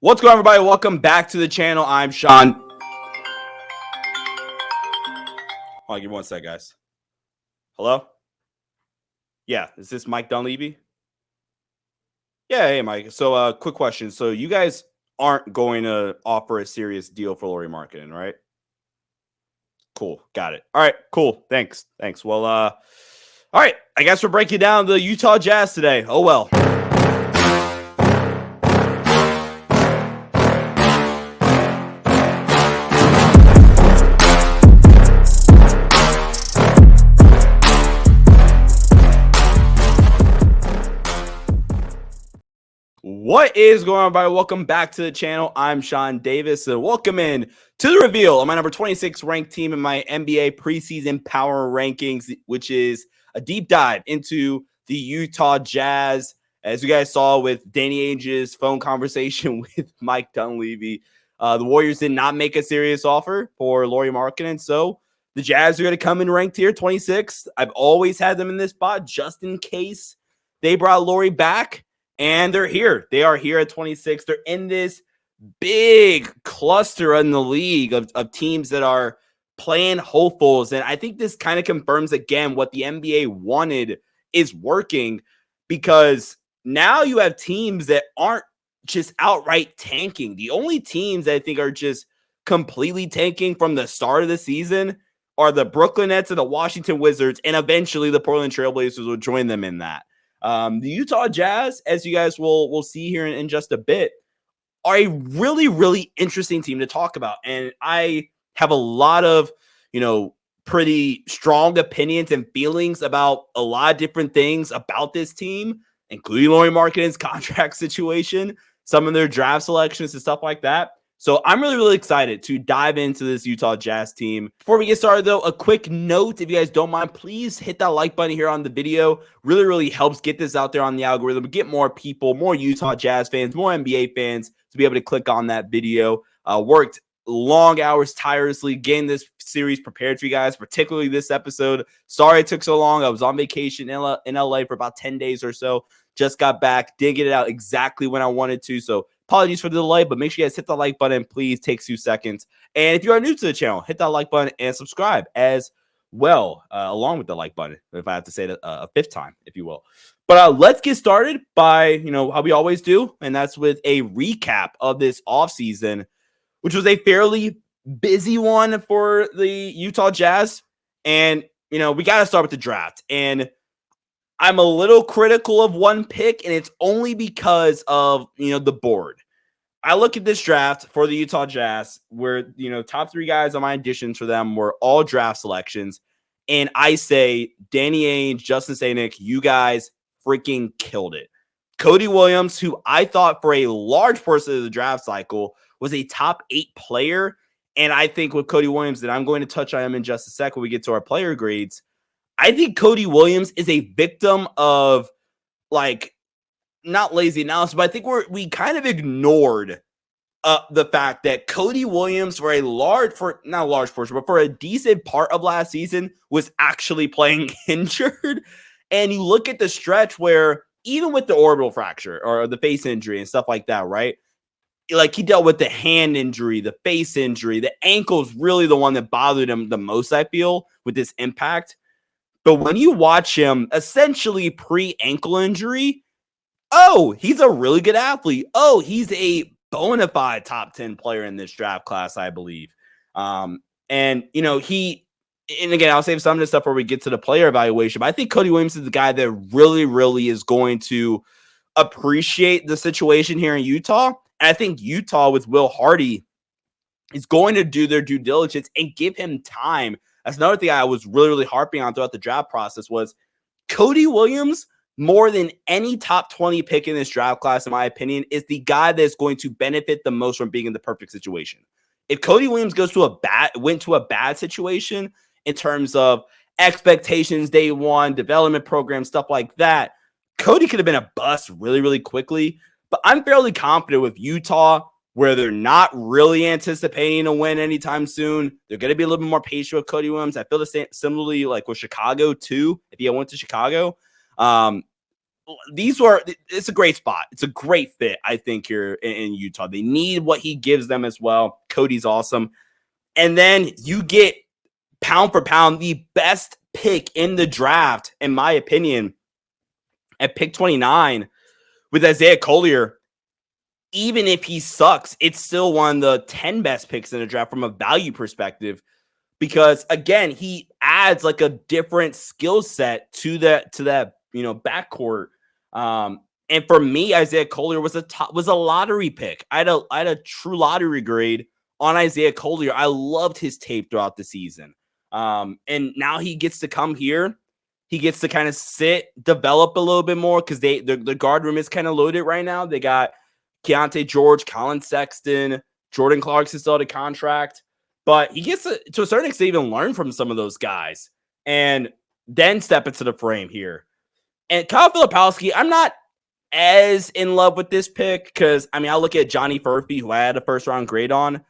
What's going on, everybody? Welcome back to the channel. I'm Sean. Hold on, give me one sec, guys. Hello? Yeah, is this Mike Dunleavy? Yeah, hey, Mike. So, quick question. So, you guys aren't going to offer a serious deal for Lauri Markkanen, right? Cool. Got it. All right, cool. Thanks. Well, all right. I guess we're breaking down the Utah Jazz today. Oh, well. What is going on, everybody? Welcome back to the channel. I'm Sean Davis, and welcome in to the reveal of my number 26 ranked team in my NBA preseason power rankings, which is a deep dive into the Utah Jazz. As you guys saw with Danny Ainge's phone conversation with Mike Dunleavy, the Warriors did not make a serious offer for Lauri Markkanen, so the Jazz are going to come in ranked here, 26. I've always had them in this spot just in case they brought Lauri back. And they're here. They are here at 26. They're in this big cluster in the league of teams that are playing hopefuls. And I think this kind of confirms again what the NBA wanted is working, because now you have teams that aren't just outright tanking. The only teams that I think are just completely tanking from the start of the season are the Brooklyn Nets and the Washington Wizards, and eventually the Portland Trailblazers will join them in that. The Utah Jazz, as you guys will see here in just a bit, are a really, really interesting team to talk about. And I have a lot of, pretty strong opinions and feelings about a lot of different things about this team, including Lauri Markkanen's contract situation, some of their draft selections and stuff like that. So I'm really, really excited to dive into this Utah Jazz team. Before we get started, though, a quick note, if you guys don't mind, please hit that like button here on the video. Really, really helps get this out there on the algorithm, get more people, more Utah Jazz fans, more NBA fans to be able to click on that video. Worked long hours tirelessly getting this series prepared for you guys, particularly this episode. Sorry it took so long. I was on vacation in LA for about 10 days or so. Just got back, didn't get it out exactly when I wanted to, so apologies for the delay, but make sure you guys hit the like button, please. Takes 2 seconds. And if you are new to the channel, hit that like button and subscribe as well, along with the like button, if I have to say it a fifth time, if you will. But let's get started by, how we always do, and that's with a recap of this offseason, which was a fairly busy one for the Utah Jazz. And, we got to start with the draft. And I'm a little critical of one pick, and it's only because of, the board. I look at this draft for the Utah Jazz where, top 3 guys on my additions for them were all draft selections. And I say, Danny Ainge, Justin Sanic, you guys freaking killed it. Cody Williams, who I thought for a large portion of the draft cycle was a top 8 player. And I think with Cody Williams, that I'm going to touch on him in just a second when we get to our player grades, I think Cody Williams is a victim of, not lazy analysis, but I think we kind of ignored the fact that Cody Williams for not a large portion, but for a decent part of last season was actually playing injured. And you look at the stretch where even with the orbital fracture or the face injury and stuff like that, right? Like he dealt with the hand injury, the face injury, the ankle's really the one that bothered him the most, I feel, with this impact. But when you watch him essentially pre-ankle injury, he's a really good athlete. He's a bona fide top 10 player in this draft class, I believe. And again, I'll save some of this stuff where we get to the player evaluation, but I think Cody Williams is the guy that really, really is going to appreciate the situation here in Utah. And I think Utah with Will Hardy is going to do their due diligence and give him time. That's another thing I was really, really harping on throughout the draft process was Cody Williams, more than any top 20 pick in this draft class, in my opinion, is the guy that's going to benefit the most from being in the perfect situation. If Cody Williams went to a bad situation in terms of expectations day one, development program, stuff like that, Cody could have been a bust really, really quickly. But I'm fairly confident with Utah, where they're not really anticipating a win anytime soon. They're going to be a little bit more patient with Cody Williams. I feel the same, similarly like with Chicago too, if he went to Chicago. it's a great spot. It's a great fit, I think, here in Utah. They need what he gives them as well. Cody's awesome. And then you get pound for pound the best pick in the draft, in my opinion, at pick 29 with Isaiah Collier. Even if he sucks, it's still one of the 10 best picks in the draft from a value perspective, because again, he adds like a different skill set to that backcourt. And for me, Isaiah Collier was a lottery pick. I had a true lottery grade on Isaiah Collier. I loved his tape throughout the season. And now he gets to come here. He gets to kind of sit, develop a little bit more, because the guard room is kind of loaded right now. They got Keontae George, Colin Sexton, Jordan Clarkson still had a contract, but he gets to a certain extent even learn from some of those guys and then step into the frame here. And Kyle Filipowski, I'm not as in love with this pick, because I look at Johnny Furphy, who I had a first round grade on,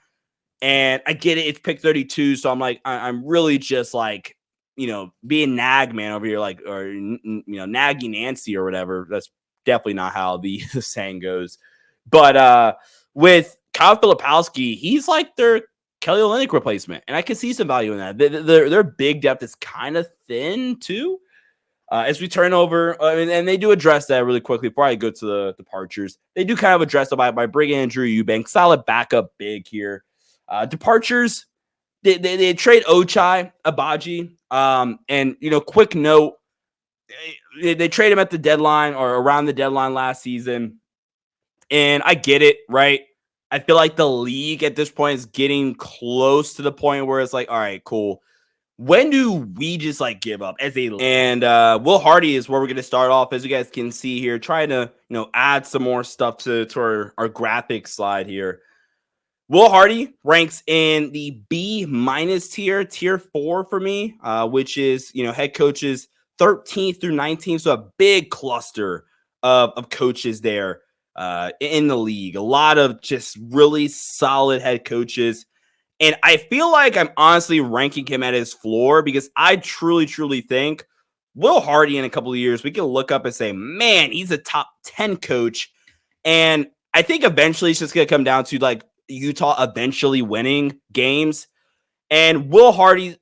and I get it, it's pick 32, so I'm like, I'm really just like, being nag man over here, like, or naggy Nancy or whatever. That's definitely not how the saying goes. But with Kyle Filipowski, he's like their Kelly Olynyk replacement, and I can see some value in that. Their big depth is kind of thin too. As we turn over, and they do address that really quickly before I go to the departures. They do kind of address it by bringing in Drew Eubanks, solid backup big here. Departures, they trade Ochai Agbaji, and quick note, they trade him at the deadline or around the deadline last season. And I get it, right? I feel like the league at this point is getting close to the point where it's like, all right, cool. When do we just like give up as a league? And Will Hardy is where we're going to start off, as you guys can see here, trying to add some more stuff to our graphics slide here. Will Hardy ranks in the B- tier 4 for me, which is head coaches 13th through 19th, so a big cluster of coaches there. In the league, a lot of just really solid head coaches. And I feel like I'm honestly ranking him at his floor, because I truly, truly think Will Hardy in a couple of years, we can look up and say, man, he's a top 10 coach. And I think eventually it's just going to come down to like Utah eventually winning games. And Will Hardy,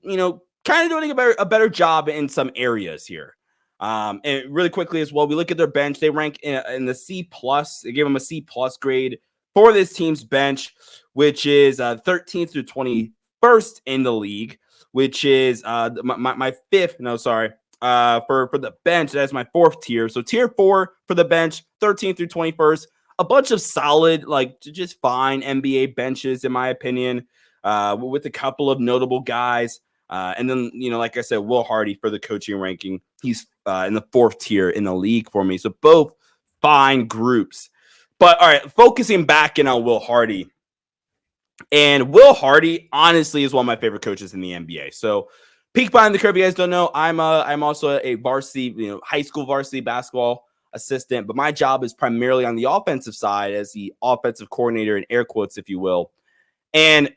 kind of doing a better job in some areas here. And really quickly as well, we look at their bench. They rank in the C+. They give them a C+ grade for this team's bench, which is 13th through 21st in the league, which is my fifth. No, sorry. For the bench, that's my fourth tier. So tier 4 for the bench, 13th through 21st. A bunch of solid, like just fine NBA benches, in my opinion, with a couple of notable guys. And then, like I said, Will Hardy for the coaching ranking. He's in the 4th tier in the league for me. So both fine groups. But all right, focusing back in on Will Hardy. And Will Hardy, honestly, is one of my favorite coaches in the NBA. So peek behind the curve, you guys don't know, I'm also a varsity, high school varsity basketball assistant. But my job is primarily on the offensive side as the offensive coordinator, in air quotes, if you will. And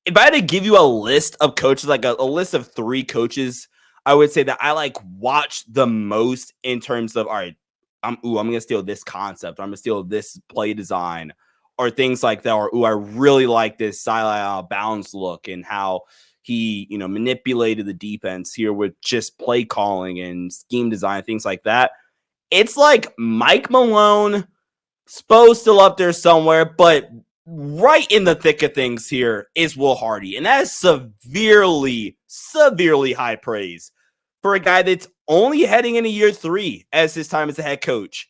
if I had to give you a list of coaches, like a list of 3 coaches, I would say that I like watch the most in terms of, all right, I'm going to steal this concept. I'm going to steal this play design or things like that. Or, I really like this side bounds look and how he, manipulated the defense here with just play calling and scheme design, things like that. It's like Mike Malone, Spo still up there somewhere, but right in the thick of things here is Will Hardy. And that is severely, severely high praise for a guy that's only heading into year 3 as his time as a head coach.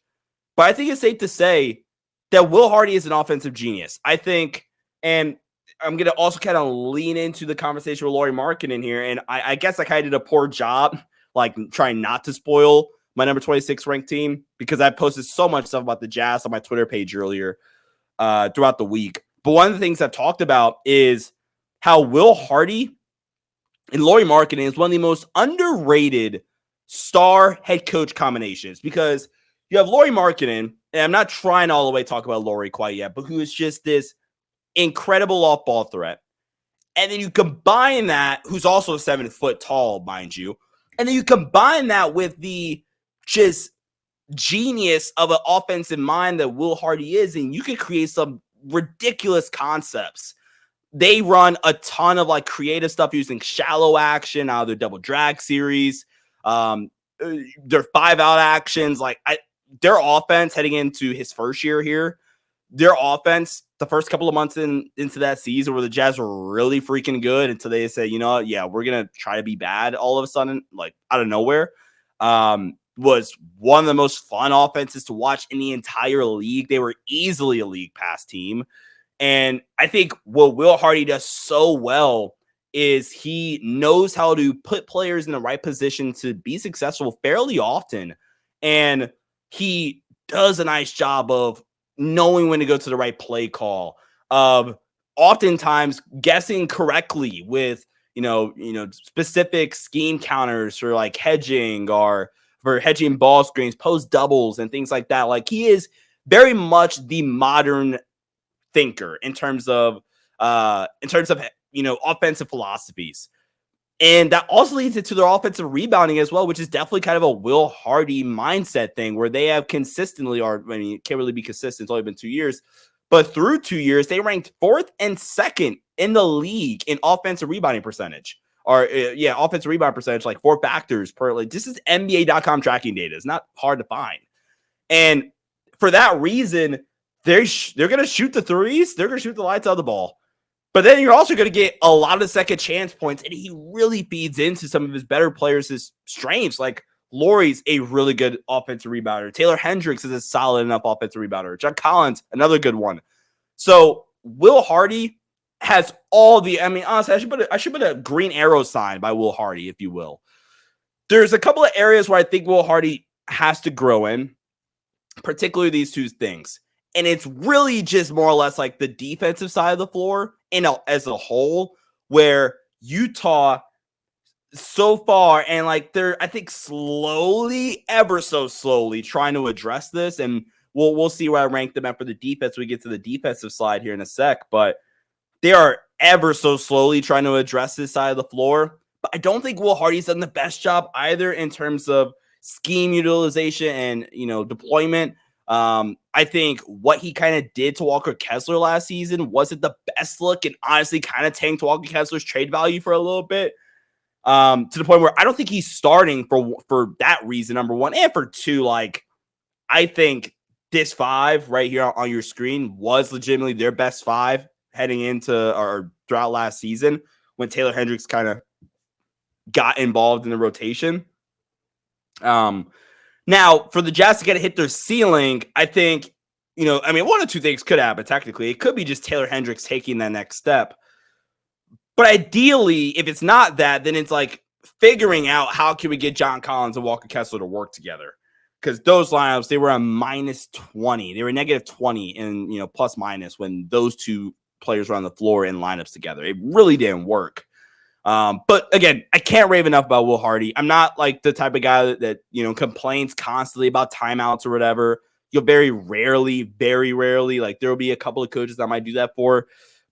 But I think it's safe to say that Will Hardy is an offensive genius. I think, and I'm going to also kind of lean into the conversation with Lauri Markkanen here. And I guess I kind of did a poor job, like trying not to spoil my number 26 ranked team, because I posted so much stuff about the Jazz on my Twitter page earlier throughout the week. But one of the things I've talked about is how Will Hardy and Lauri Markkanen is one of the most underrated star head coach combinations, because you have Lauri Markkanen, and I'm not trying to all the way talk about Lauri quite yet, but who is just this incredible off-ball threat. And then you combine that, who's also 7 foot tall, mind you, and then you combine that with the just genius of an offensive mind that Will Hardy is, and you can create some ridiculous concepts. They run a ton of like creative stuff using shallow action out of their double drag series. Their 5-out actions, their offense heading into his first year here, their offense, the first couple of months into that season where the Jazz were really freaking good until they said, you know what, yeah, we're going to try to be bad all of a sudden, like out of nowhere, was one of the most fun offenses to watch in the entire league. They were easily a league pass team. And I think what Will Hardy does so well is he knows how to put players in the right position to be successful fairly often. And he does a nice job of knowing when to go to the right play call, of oftentimes guessing correctly with, specific scheme counters for like hedging or for hedging ball screens, post doubles and things like that. Like he is very much the modern thinker in terms of offensive philosophies. And that also leads into their offensive rebounding as well, which is definitely kind of a Will Hardy mindset thing where they have consistently, it can't really be consistent. It's only been 2 years, but through 2 years, they ranked 4th and 2nd in the league in offensive rebounding percentage. Offensive rebound percentage, like 4 factors per. Like, this is NBA.com tracking data. It's not hard to find. And for that reason, they're going to shoot the threes. They're going to shoot the lights out of the ball. But then you're also going to get a lot of second chance points, and he really feeds into some of his better players' strengths. Like Lauri's a really good offensive rebounder. Taylor Hendricks is a solid enough offensive rebounder. John Collins, another good one. So Will Hardy has all the. I mean, honestly, I should put a green arrow sign by Will Hardy, if you will. There's a couple of areas where I think Will Hardy has to grow in, particularly these two things. And it's really just more or less like the defensive side of the floor as a whole, where Utah so far, and like they're, I think, slowly, ever so slowly trying to address this. And we'll see where I rank them at for the defense when we get to the defensive slide here in a sec. But they are ever so slowly trying to address this side of the floor. But I don't think Will Hardy's done the best job either in terms of scheme utilization and, deployment. I think what he kind of did to Walker Kessler last season wasn't the best look, and honestly kind of tanked Walker Kessler's trade value for a little bit, to the point where I don't think he's starting for that reason, number one. And for two, like, I think this 5 right here on your screen was legitimately their best 5 heading into or throughout last season when Taylor Hendricks kind of got involved in the rotation. Now, for the Jazz to get to hit their ceiling, I think, one of two things could happen technically. It could be just Taylor Hendricks taking that next step. But ideally, if it's not that, then it's like figuring out how can we get John Collins and Walker Kessler to work together. Because those lineups, they were a -20. They were -20 and, plus minus when those two players were on the floor in lineups together. It really didn't work. But again, I can't rave enough about Will Hardy. I'm not like the type of guy that complains constantly about timeouts or whatever. You'll very rarely, like there will be a couple of coaches that might do that for,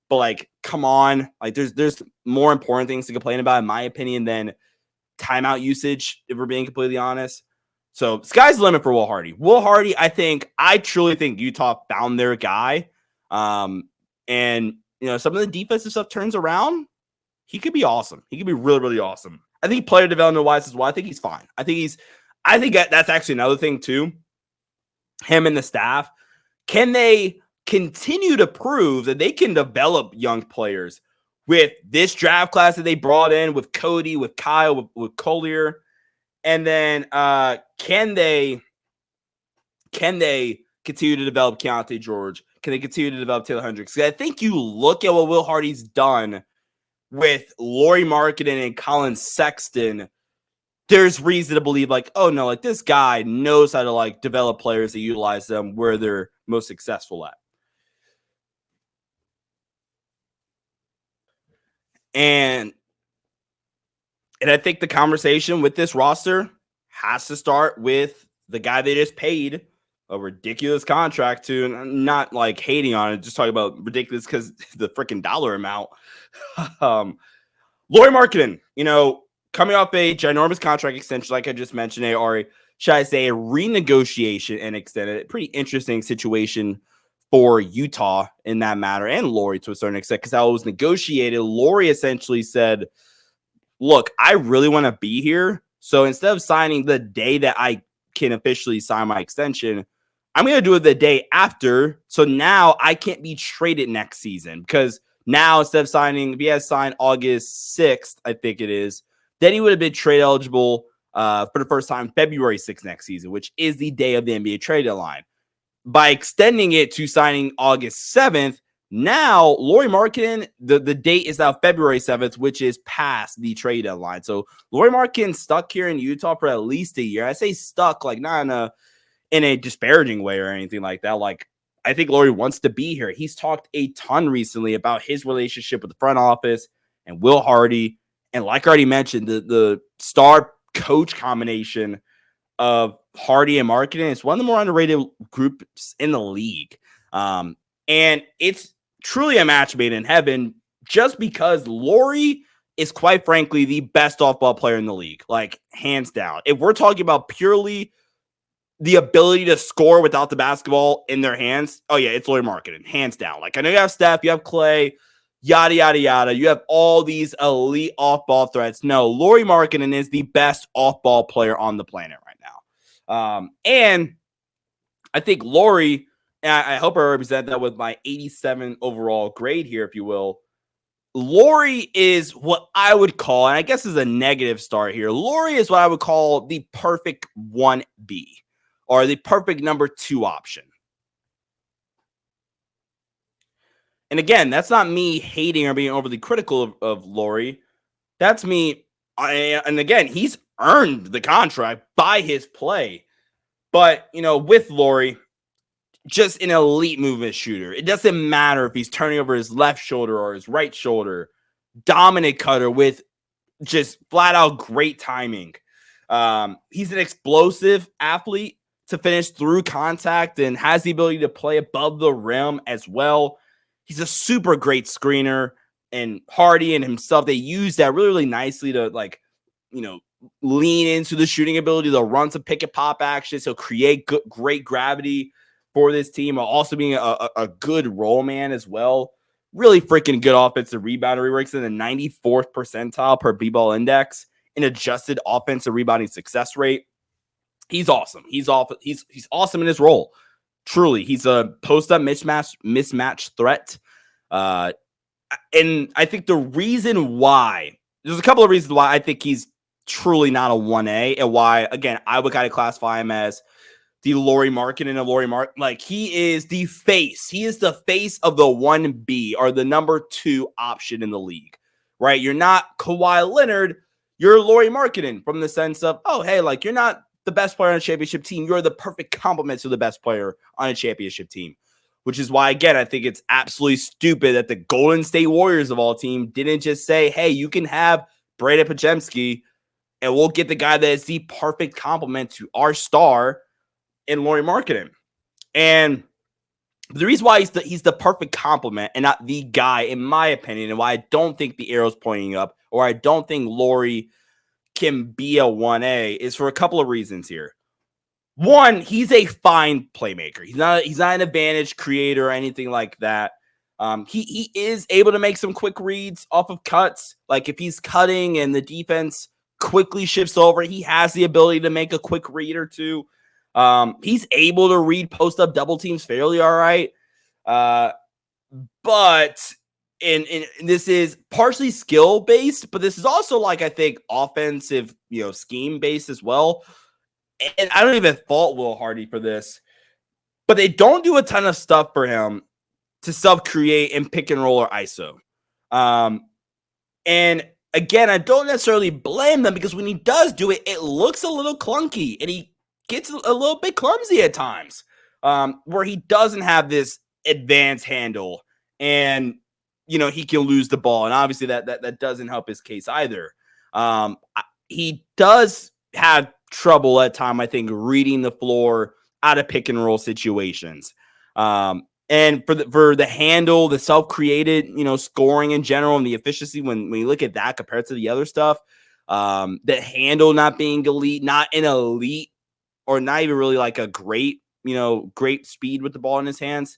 but like, come on, like there's more important things to complain about, in my opinion, than timeout usage, if we're being completely honest. So sky's the limit for Will Hardy. Will Hardy, I truly think Utah found their guy. And some of the defensive stuff turns around. He could be awesome. He could be really, really awesome. I think player development wise as well, I think he's fine. I think that's actually another thing too. Him and the staff, can they continue to prove that they can develop young players with this draft class that they brought in with Cody, with Kyle, with Collier? And then can they continue to develop Keontae George? Can they continue to develop Taylor Hendricks? I think you look at what Will Hardy's done with Lauri Markkanen and Colin Sexton, there's reason to believe like, oh no, like this guy knows how to like develop players and utilize them where they're most successful at. And I think the conversation with this roster has to start with the guy they just paid a ridiculous contract to, and not like hating on it, just talking about ridiculous because the freaking dollar amount. Lauri Markkanen, coming off a ginormous contract extension, like I just mentioned, Ari, should I say, a renegotiation and extended. Pretty interesting situation for Utah in that matter, and Laurie to a certain extent, because how it was negotiated. Laurie essentially said, look, I really want to be here. So instead of signing the day that I can officially sign my extension, I'm going to do it the day after. So now I can't be traded next season, because now instead of signing, if he has signed August 6th, I think it is, then he would have been trade eligible for the first time February 6th next season, which is the day of the NBA trade deadline. By extending it to signing August 7th, now Lauri Markkanen, the date is now February 7th, which is past the trade deadline. So Lauri Markkanen stuck here in Utah for at least a year. I say stuck, like not in a disparaging way or anything like that. Like, I think Lauri wants to be here. He's talked a ton recently about his relationship with the front office and Will Hardy. And like I already mentioned, the star coach combination of Hardy and Markkanen is one of the more underrated groups in the league. And it's truly a match made in heaven, just because Lauri is, quite frankly, the best off-ball player in the league, like hands down. If we're talking about purely the ability to score without the basketball in their hands, oh yeah, it's Lauri Markkanen, hands down. Like, I know you have Steph, you have Clay, yada, yada, yada. You have all these elite off-ball threats. No, Lauri Markkanen is the best off-ball player on the planet right now. And I think Lauri, and I hope I represent that with my 87 overall grade here, if you will. Lauri is what I would call, and I guess is a negative start here, Lauri is what I would call the perfect 1B, or the perfect number 2 option. And again, that's not me hating or being overly critical of Lauri. That's me. And again, he's earned the contract by his play. But, with Lauri, just an elite movement shooter. It doesn't matter if he's turning over his left shoulder or his right shoulder. Dominant cutter with just flat out great timing. He's an explosive athlete to finish through contact and has the ability to play above the rim as well. He's a super great screener, and Hardy and himself, they use that really, really nicely to, lean into the shooting ability. They'll run some pick and pop action. So create great gravity for this team, while also being a good roll man as well. Really freaking good offensive rebounder. He ranks in the 94th percentile per B-ball index in adjusted offensive rebounding success rate. He's awesome. He's awesome in his role. Truly, he's a post-up mismatch threat. And I think the reason why, there's a couple of reasons why I think he's truly not a 1A, and why, again, I would kind of classify him as the Lauri Markkanen of Lauri Mark. Like, he is the face. He is the face of the 1B, or the number 2 option in the league, right? You're not Kawhi Leonard. You're Lauri Markkanen, from the sense of, oh, hey, like, you're not the best player on a championship team. You're the perfect complement to the best player on a championship team, which is why, again, I think it's absolutely stupid that the Golden State Warriors of all team didn't just say, hey, you can have Brandon Podziemski, and we'll get the guy that is the perfect complement to our star in Lauri Markkanen. And the reason why he's the perfect complement and not the guy, in my opinion, and why I don't think the arrow's pointing up, or I don't think Lauri can be a 1A, is for a couple of reasons here. One, he's a fine playmaker. He's not an advantage creator or anything like that. He is able to make some quick reads off of cuts. Like, if he's cutting and the defense quickly shifts over, he has the ability to make a quick read or two. He's able to read post-up double teams fairly all right. But and this is partially skill-based, but this is also, like, I think, offensive, scheme-based as well. And I don't even fault Will Hardy for this, but they don't do a ton of stuff for him to self-create and pick and roll or ISO. And again, I don't necessarily blame them, because when he does do it, it looks a little clunky, and he gets a little bit clumsy at times, where he doesn't have this advanced handle, and he can lose the ball, and obviously that doesn't help his case either. He does have trouble at time, I think, reading the floor out of pick and roll situations. And for the handle, the self-created, scoring in general, and the efficiency, when you look at that compared to the other stuff, the handle not being elite, not an elite or not even really like a great, great speed with the ball in his hands.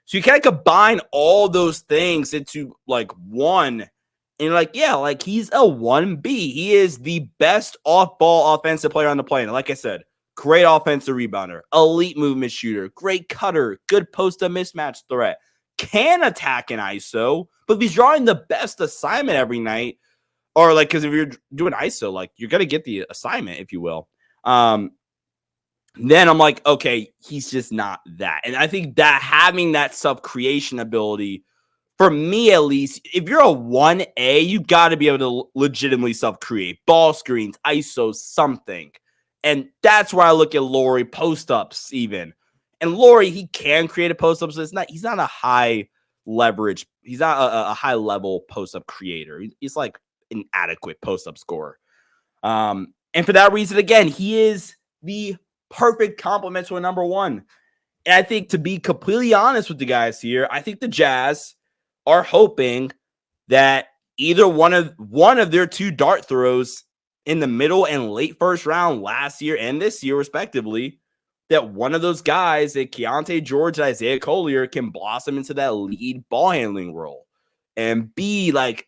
So you kind of combine all those things into like one. And you're like, yeah, like he's a 1B. He is the best off-ball offensive player on the planet. Like I said, great offensive rebounder, elite movement shooter, great cutter, good post-up mismatch threat, can attack an ISO, but if he's drawing the best assignment every night, or like, because if you're doing ISO, like you're going to get the assignment, if you will. Then I'm like, okay, he's just not that. And I think that having that self-creation ability, for me at least, if you're a 1A, you got to be able to legitimately self-create. Ball screens, ISO, something. And that's where I look at Lauri, post-ups even. And Lauri, he can create a post-up, so he's not a high leverage. He's not a high-level post-up creator. He's like an adequate post-up scorer. And for that reason, again, he is the perfect complement to a number one. And I think, to be completely honest with the guys here, I think the Jazz are hoping that either one of their two dart throws in the middle and late first round last year and this year, respectively, that one of those guys, that Keontae George and Isaiah Collier, can blossom into that lead ball handling role and be like,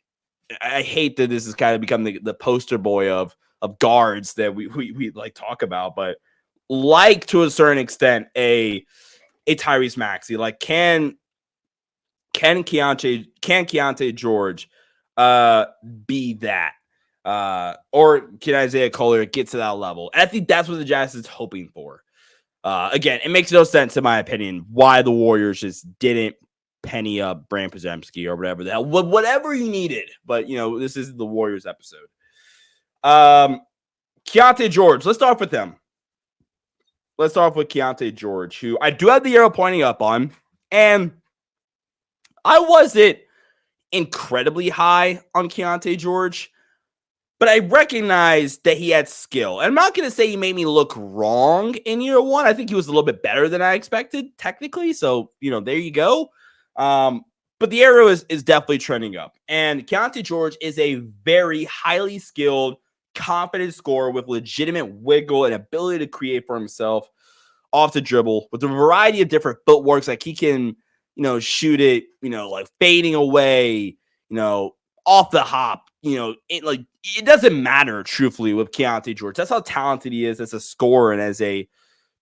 I hate that this has kind of become the poster boy of guards that we like talk about, but like to a certain extent a Tyrese Maxey. Like can Keontae George be that? Or can Isaiah Collier get to that level? And I think that's what the Jazz is hoping for. Again, it makes no sense, in my opinion, why the Warriors just didn't penny up Brand Podziemski or whatever the hell, whatever you needed. But this is the Warriors episode. Keontae George, let's start with him. Let's start off with Keontae George, who I do have the arrow pointing up on. And I wasn't incredibly high on Keontae George, but I recognized that he had skill. And I'm not going to say he made me look wrong in year one. I think he was a little bit better than I expected, technically. So, there you go. But the arrow is definitely trending up. And Keontae George is a very highly skilled, confident scorer with legitimate wiggle and ability to create for himself off the dribble with a variety of different footworks. Like he can, shoot it, like fading away, off the hop, it doesn't matter, truthfully, with Keontae George. That's how talented he is as a scorer and as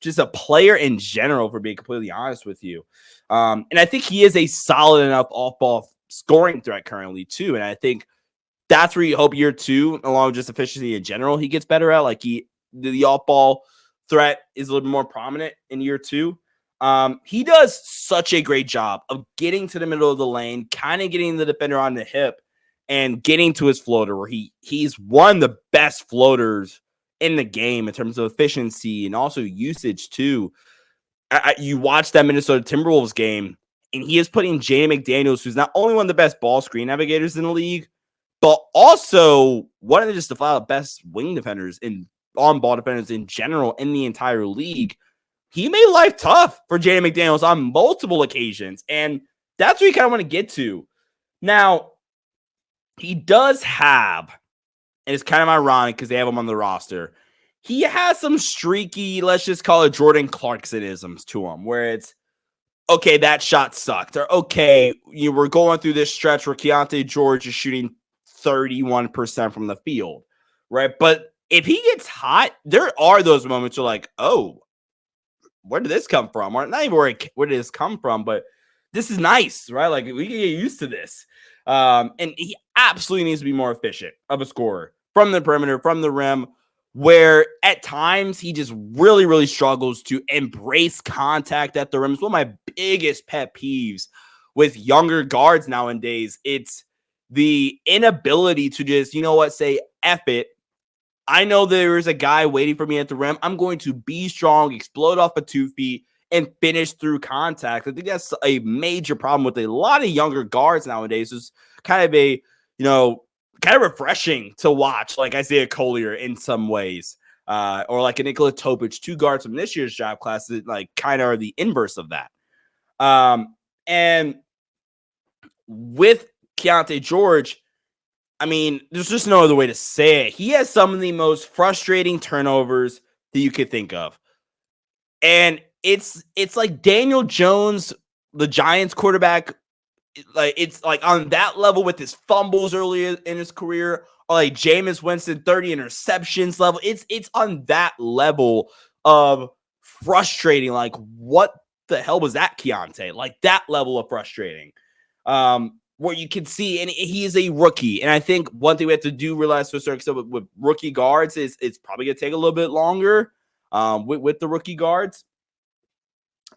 just a player in general, for being completely honest with you. And I think he is a solid enough off-ball scoring threat currently too. And I think that's where you hope year two, along with just efficiency in general, he gets better at. Like the off-ball threat is a little bit more prominent in year two. He does such a great job of getting to the middle of the lane, kind of getting the defender on the hip and getting to his floater, where he's one of the best floaters in the game in terms of efficiency and also usage too. You watch that Minnesota Timberwolves game, and he is putting Jaden McDaniels, who's not only one of the best ball screen navigators in the league, but also one of the best wing defenders and on-ball defenders in general in the entire league. He made life tough for Jaden McDaniels on multiple occasions, and that's what you kind of want to get to. Now, he does have, and it's kind of ironic because they have him on the roster, he has some streaky, let's just call it Jordan Clarkson-isms to him, where it's, okay, that shot sucked, or okay, we're going through this stretch where Keontae George is shooting 31% from the field, right? But if he gets hot, there are those moments where like, oh, where did this come from? Or not even where did this come from, but this is nice, right? Like we can get used to this. And he absolutely needs to be more efficient of a scorer from the perimeter, from the rim, where at times he just really, really struggles to embrace contact at the rim. It's one of my biggest pet peeves with younger guards nowadays. It's the inability to just, say F it. I know there is a guy waiting for me at the rim. I'm going to be strong, explode off of 2 feet, and finish through contact. I think that's a major problem with a lot of younger guards nowadays. It's kind of a, kind of refreshing to watch, like Isaiah Collier in some ways, or like a Nikola Topic, two guards from this year's draft class that like kind of are the inverse of that. And with Keontae George, I mean, there's just no other way to say it. He has some of the most frustrating turnovers that you could think of. And it's like Daniel Jones, the Giants quarterback, like it's like on that level with his fumbles earlier in his career, or like Jameis Winston 30 interceptions level. It's on that level of frustrating. Like, what the hell was that, Keontae? Like that level of frustrating. Where you can see, and he is a rookie. And I think one thing we have to do realize to a certain extent with rookie guards is it's probably gonna take a little bit longer with the rookie guards.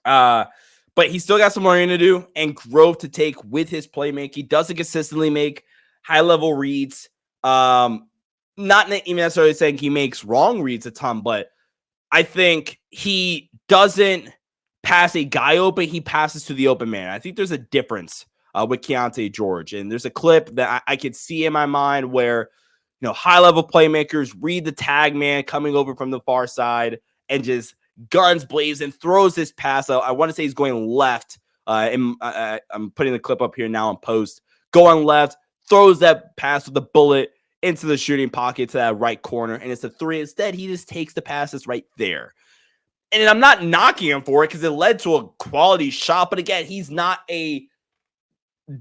But he's still got some learning to do and growth to take with his playmaking. He doesn't consistently make high-level reads. Not even necessarily saying he makes wrong reads a ton, but I think he doesn't pass a guy open. He passes to the open man. I think there's a difference with Keontae George. And there's a clip that I could see in my mind where, high-level playmakers read the tag man coming over from the far side and just guns blazing, throws this pass out. I want to say he's going left. I'm putting the clip up here now on post. Going left, throws that pass with a bullet into the shooting pocket to that right corner, and it's a three. Instead, he just takes the passes right there. And I'm not knocking him for it because it led to a quality shot. But again, he's not a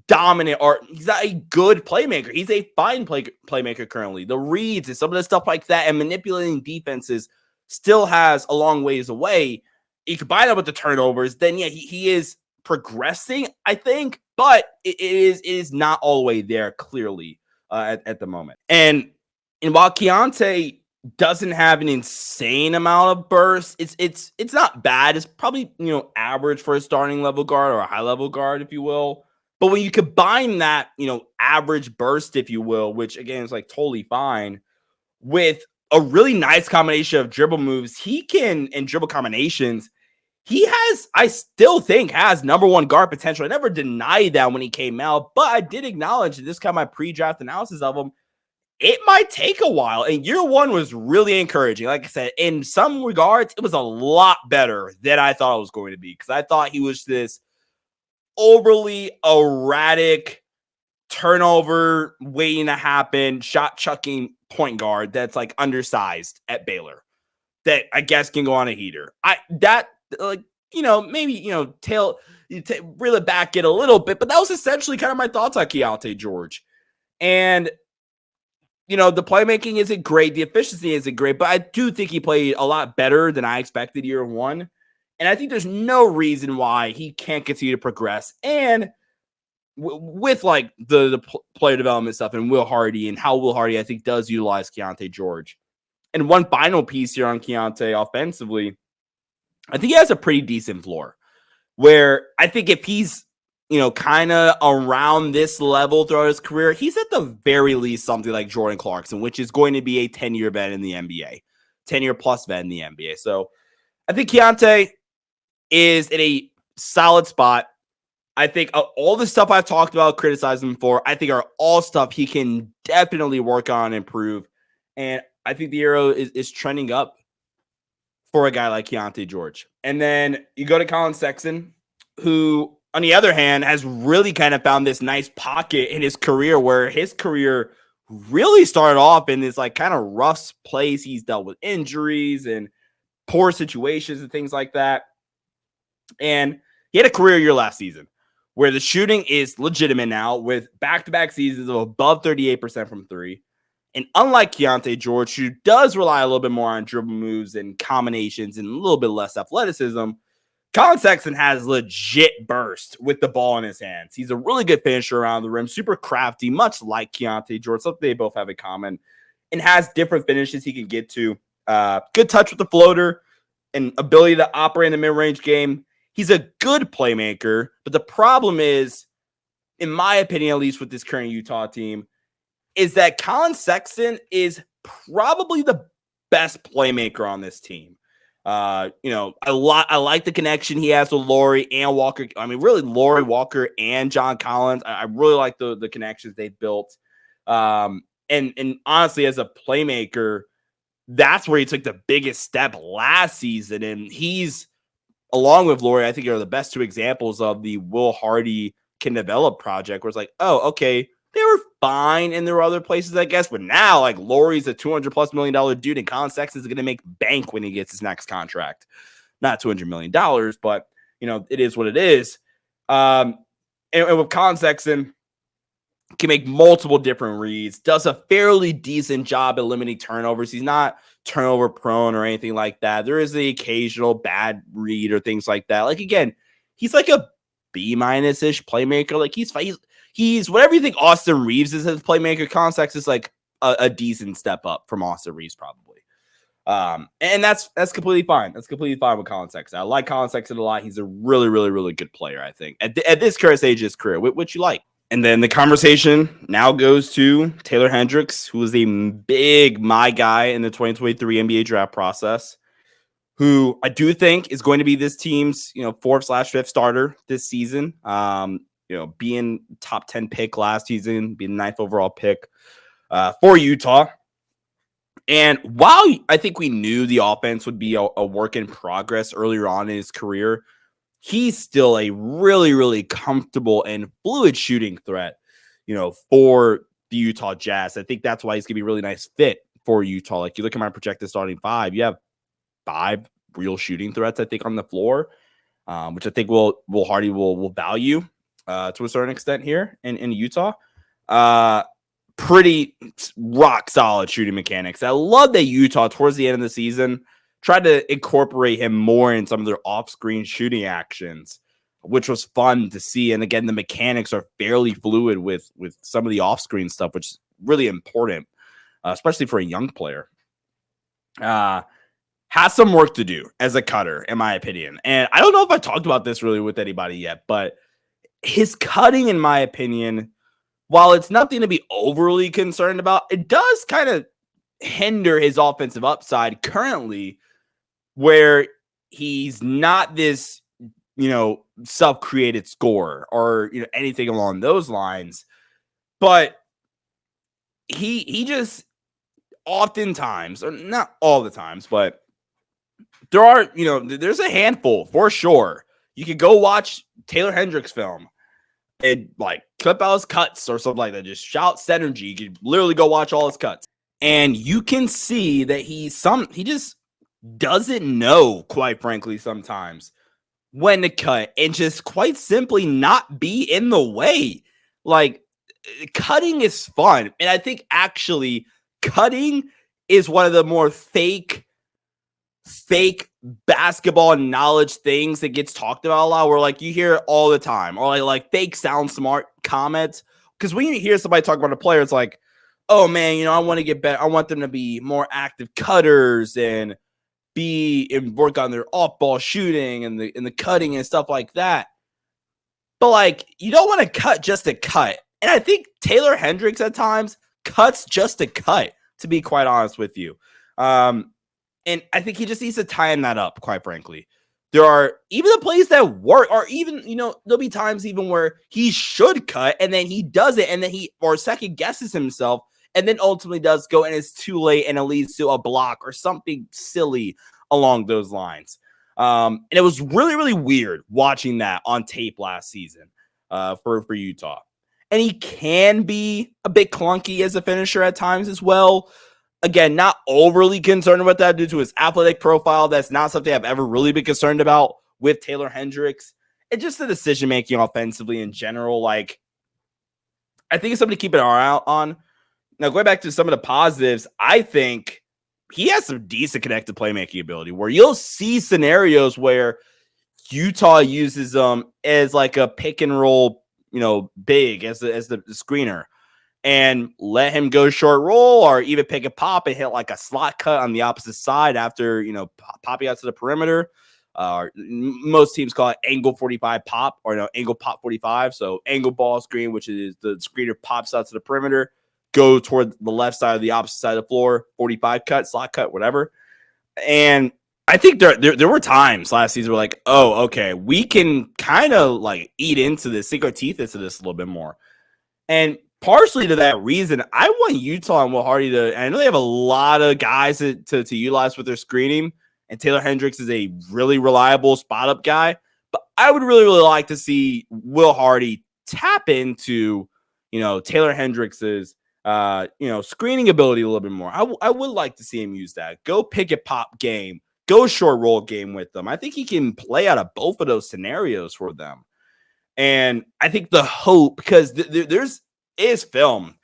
dominant or he's not a good playmaker. He's a fine playmaker currently. The reads and some of the stuff like that and manipulating defenses still has a long ways away. You combine that with the turnovers, then yeah, he is progressing, I think, but it is not all the way there clearly at the moment. And while Keontae doesn't have an insane amount of bursts, it's not bad. It's probably average for a starting level guard or a high level guard, if you will. But when you combine that average burst, if you will, which again is like totally fine, with a really nice combination of dribble moves and dribble combinations, he has, I still think, has number one guard potential. I never denied that when he came out, but I did acknowledge that this kind of my pre-draft analysis of him, it might take a while. And year one was really encouraging. Like I said, in some regards, it was a lot better than I thought it was going to be, because I thought he was this overly erratic turnover waiting to happen, shot chucking point guard that's like undersized at Baylor that I guess can go on a heater. Maybe reel it back it a little bit, but that was essentially kind of my thoughts on Keontae George. And the playmaking isn't great, the efficiency isn't great, but I do think he played a lot better than I expected year one. And I think there's no reason why he can't continue to progress. And with like the player development stuff and Will Hardy and how Will Hardy, I think, does utilize Keontae George. And one final piece here on Keontae offensively, I think he has a pretty decent floor where I think if he's, kind of around this level throughout his career, he's at the very least something like Jordan Clarkson, which is going to be a 10-year vet in the NBA, 10-year plus vet in the NBA. So I think Keontae is in a solid spot. I think all the stuff I've talked about, criticizing him for, I think are all stuff he can definitely work on and improve. And I think the arrow is trending up for a guy like Keontae George. And then you go to Colin Sexton, who, on the other hand, has really kind of found this nice pocket in his career where his career really started off in this like kind of rough place. He's dealt with injuries and poor situations and things like that. And he had a career year last season where the shooting is legitimate now with back-to-back seasons of above 38% from three. And unlike Keontae George, who does rely a little bit more on dribble moves and combinations and a little bit less athleticism, Colin Sexton has legit burst with the ball in his hands. He's a really good finisher around the rim, super crafty, much like Keontae George, something they both have in common, and has different finishes he can get to. Good touch with the floater and ability to operate in the mid-range game. He's a good playmaker, but the problem is, in my opinion, at least with this current Utah team, is that Colin Sexton is probably the best playmaker on this team. I like the connection he has with Laurie and Walker. I mean, really, Laurie, Walker, and John Collins. I really like the connections they've built. And honestly, as a playmaker, that's where he took the biggest step last season. And he's, along with Laurie, I think are the best two examples of the Will Hardy can develop project, where it's like, oh, okay, they were fine and there were other places, I guess. But now, like, Laurie's a $200+ million dude, and Colin Sexton is going to make bank when he gets his next contract. not $200 million, but it is what it is. And with Colin Sexton, can make multiple different reads, does a fairly decent job at limiting turnovers. He's not turnover prone or anything like that. There is the occasional bad read or things like that. Like, again, he's like a B-ish playmaker. Like, he's whatever you think Austin Reeves is as a playmaker. Colin Sexton is like a decent step up from Austin Reeves, probably. And that's completely fine. That's completely fine with Colin Sexton. I like Colin Sexton a lot. He's a really, really, really good player, I think, at this current stage of his career, which you like. And then the conversation now goes to Taylor Hendricks, who was a big my guy in the 2023 NBA draft process, who I do think is going to be this team's 4th/5th starter this season. Being top 10 pick last season, being 9th overall pick for Utah. And while I think we knew the offense would be a work in progress earlier on in his career, he's still a really, really comfortable and fluid shooting threat, for the Utah Jazz. I think that's why he's going to be a really nice fit for Utah. Like, you look at my projected starting 5, you have 5 real shooting threats, I think, on the floor, which I think Will Hardy will value to a certain extent here in Utah. Pretty rock solid shooting mechanics. I love that Utah, towards the end of the season, tried to incorporate him more in some of their off-screen shooting actions, which was fun to see. And again, the mechanics are fairly fluid with some of the off-screen stuff, which is really important, especially for a young player. Has some work to do as a cutter, in my opinion. And I don't know if I talked about this really with anybody yet, but his cutting, in my opinion, while it's nothing to be overly concerned about, it does kind of hinder his offensive upside currently, where he's not this, self-created scorer or, anything along those lines. But he just oftentimes, or not all the times, but there are, there's a handful for sure. You could go watch Taylor Hendricks film and like clip out his cuts or something like that. Just shout synergy. You could literally go watch all his cuts, and you can see that he just doesn't know, quite frankly, sometimes when to cut and just quite simply not be in the way. Like, cutting is fun, and I think actually cutting is one of the more fake basketball knowledge things that gets talked about a lot, where like you hear it all the time, or like fake sound smart comments. Because when you hear somebody talk about a player, it's like, oh man, I want to get better. I want them to be more active cutters and work on their off ball shooting and the cutting and stuff like that. But like, you don't want to cut just to cut. And I think Taylor Hendricks at times cuts just to cut, to be quite honest with you. And I think he just needs to tighten that up, quite frankly. There are even the plays that work, or even, there'll be times even where he should cut and then he does it, and then or second guesses himself, and then ultimately does go and it's too late and it leads to a block or something silly along those lines. And it was really, really weird watching that on tape last season for Utah. And he can be a bit clunky as a finisher at times as well. Again, not overly concerned about that due to his athletic profile. That's not something I've ever really been concerned about with Taylor Hendricks. And just the decision-making offensively in general. Like, I think it's something to keep an eye out on. Now, going back to some of the positives, I think he has some decent connected playmaking ability, where you'll see scenarios where Utah uses them as like a pick and roll, big as the screener, and let him go short roll, or even pick a pop and hit like a slot cut on the opposite side after, popping out to the perimeter. Most teams call it angle 45 pop, or angle pop 45. So angle ball screen, which is the screener pops out to the perimeter, go toward the left side of the opposite side of the floor, 45 cut, slot cut, whatever. And I think there were times last season where like, oh, okay, we can kind of like eat into this, sink our teeth into this a little bit more. And partially to that reason, I want Utah and Will Hardy to, and I know they have a lot of guys to utilize with their screening, and Taylor Hendricks is a really reliable spot-up guy, but I would really, really like to see Will Hardy tap into, Taylor Hendricks's, screening ability a little bit more. I would like to see him use that. Go pick a pop game go short roll game with them. I think he can play out of both of those scenarios for them. And I think the hope, because there's film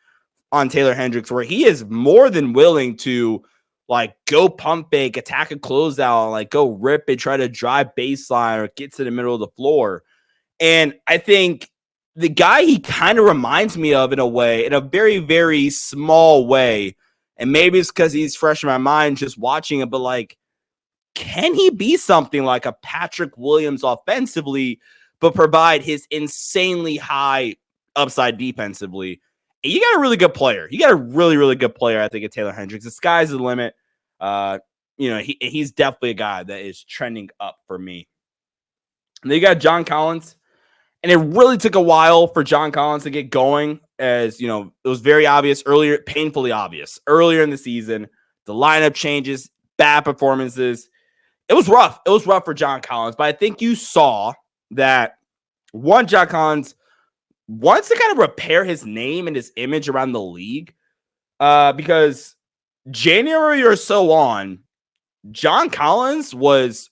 on Taylor Hendricks where he is more than willing to like go pump fake, attack a closeout, like go rip and try to drive baseline or get to the middle of the floor. And I think the guy he kind of reminds me of in a way, in a very, very small way, and maybe it's because he's fresh in my mind just watching it, but like, can he be something like a Patrick Williams offensively, but provide his insanely high upside defensively? And you got a really good player. You got a really, really good player, I think, at Taylor Hendricks. The sky's the limit. He's definitely a guy that is trending up for me. And then you got John Collins. And it really took a while for John Collins to get going, as you know, it was very obvious earlier, painfully obvious earlier in the season. The lineup changes, bad performances. It was rough. It was rough for John Collins, but I think you saw that John Collins wants to kind of repair his name and his image around the league, because January or so on, John Collins was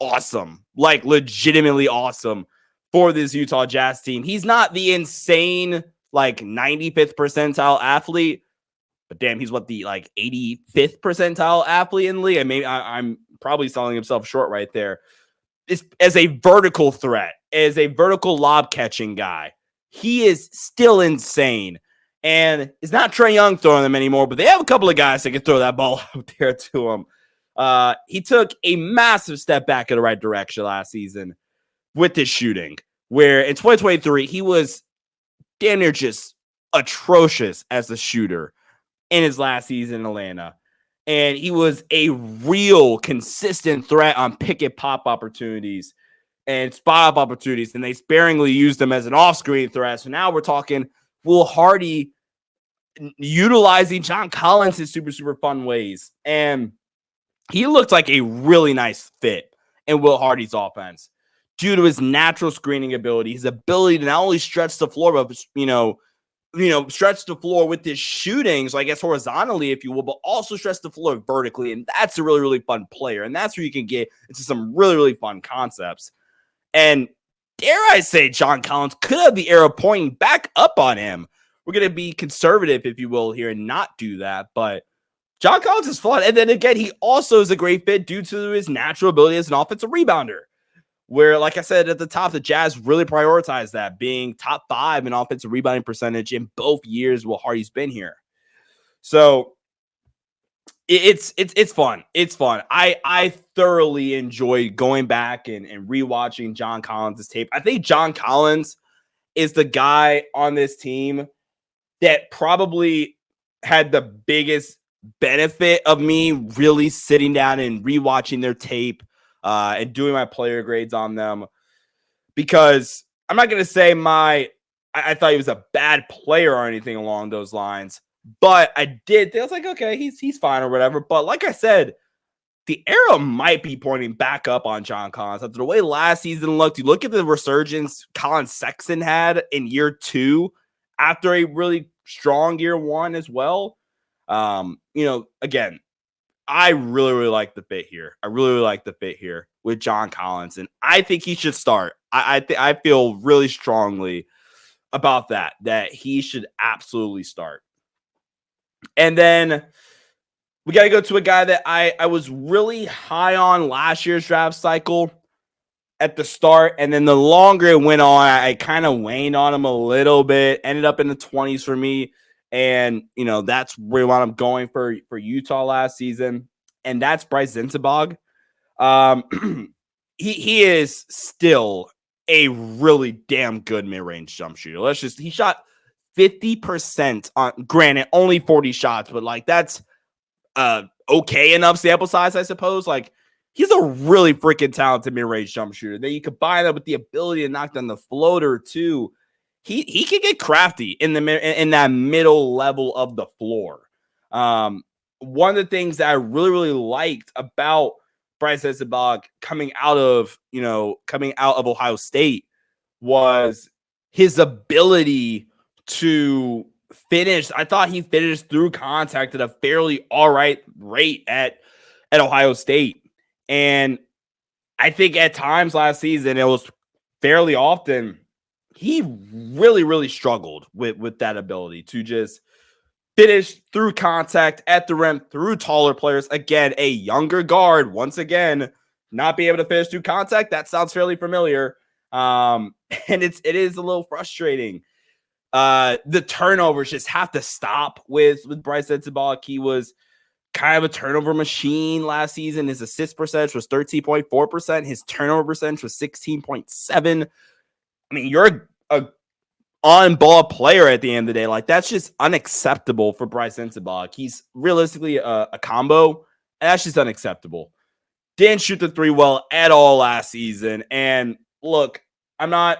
awesome, like legitimately awesome for this Utah Jazz team. He's not the insane, like 95th percentile athlete, but damn, he's what, the like 85th percentile athlete in the league. I mean, I'm probably selling himself short right there. It's, as a vertical threat, as a vertical lob catching guy, he is still insane. And it's not Trae Young throwing them anymore, but they have a couple of guys that can throw that ball out there to him. He took a massive step back in the right direction last season with his shooting, where in 2023, he was damn near just atrocious as a shooter in his last season in Atlanta. And he was a real consistent threat on pick and pop opportunities and spot up opportunities, and they sparingly used them as an off-screen threat. So now we're talking Will Hardy utilizing John Collins in super, super fun ways. And he looked like a really nice fit in Will Hardy's offense due to his natural screening ability, his ability to not only stretch the floor, but, stretch the floor with his shooting, so I guess horizontally, if you will, but also stretch the floor vertically. And that's a really, really fun player. And that's where you can get into some really, really fun concepts. And dare I say, John Collins could have the arrow pointing back up on him. We're going to be conservative, if you will, here and not do that. But John Collins is fun. And then again, he also is a great fit due to his natural ability as an offensive rebounder, where, like I said at the top, the Jazz really prioritize that, being top 5 in offensive rebounding percentage in both years while Hardy's been here. So it's fun. It's fun. I thoroughly enjoy going back and rewatching John Collins' tape. I think John Collins is the guy on this team that probably had the biggest benefit of me really sitting down and rewatching their tape and doing my player grades on them, because I'm not going to say I thought he was a bad player or anything along those lines, but I was like, okay, he's fine or whatever. But like I said, the arrow might be pointing back up on John Collins after the way last season looked. You look at the resurgence Colin Sexton had in year 2 after a really strong year 1 as well. Again, I really, really like the fit here. I really, really like the fit here with John Collins, and I think he should start. I feel really strongly about that he should absolutely start. And then we got to go to a guy that I was really high on last year's draft cycle at the start, and then the longer it went on, I kind of waned on him a little bit, ended up in the 20s for me. And, that's where I'm going for Utah last season. And that's Bryce Zintabog. He is still a really damn good mid-range jump shooter. He shot 50% on, granted, only 40 shots, but like that's okay enough sample size, I suppose. Like, he's a really freaking talented mid-range jump shooter. Then you combine that with the ability to knock down the floater too. He can get crafty in that middle level of the floor. One of the things that I really, really liked about Bryce Zintabog coming out of Ohio State was his ability to finish. I thought he finished through contact at a fairly all right rate at Ohio State. And I think at times last season, it was fairly often, he really, really struggled with that ability to just finish through contact at the rim through taller players. Again, a younger guard, once again, not be able to finish through contact. That sounds fairly familiar. And it is a little frustrating. The turnovers just have to stop with Bryce Sensabaugh. He was kind of a turnover machine last season. His assist percentage was 13.4%. His turnover percentage was 16.7. I mean, you're a on-ball player at the end of the day. Like, that's just unacceptable for Bryce Sensabaugh. He's realistically a combo, and that's just unacceptable. Didn't shoot the three well at all last season. And look, I'm not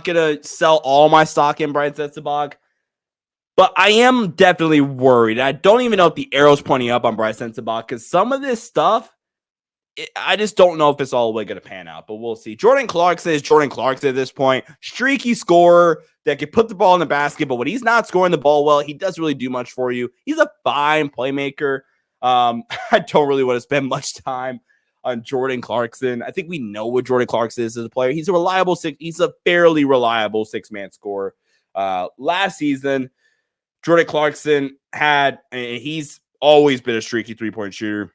gonna sell all my stock in Bryce Sensabaugh, but I am definitely worried. I don't even know if the arrow's pointing up on Bryce Sensabaugh, because some of this stuff, I just don't know if it's all the way going to pan out, but we'll see. Jordan Clarkson is Jordan Clarkson at this point. Streaky scorer that can put the ball in the basket, but when he's not scoring the ball well, he doesn't really do much for you. He's a fine playmaker. I don't really want to spend much time on Jordan Clarkson. I think we know what Jordan Clarkson is as a player. He's a fairly reliable six-man scorer. Last season, Jordan Clarkson he's always been a streaky three-point shooter.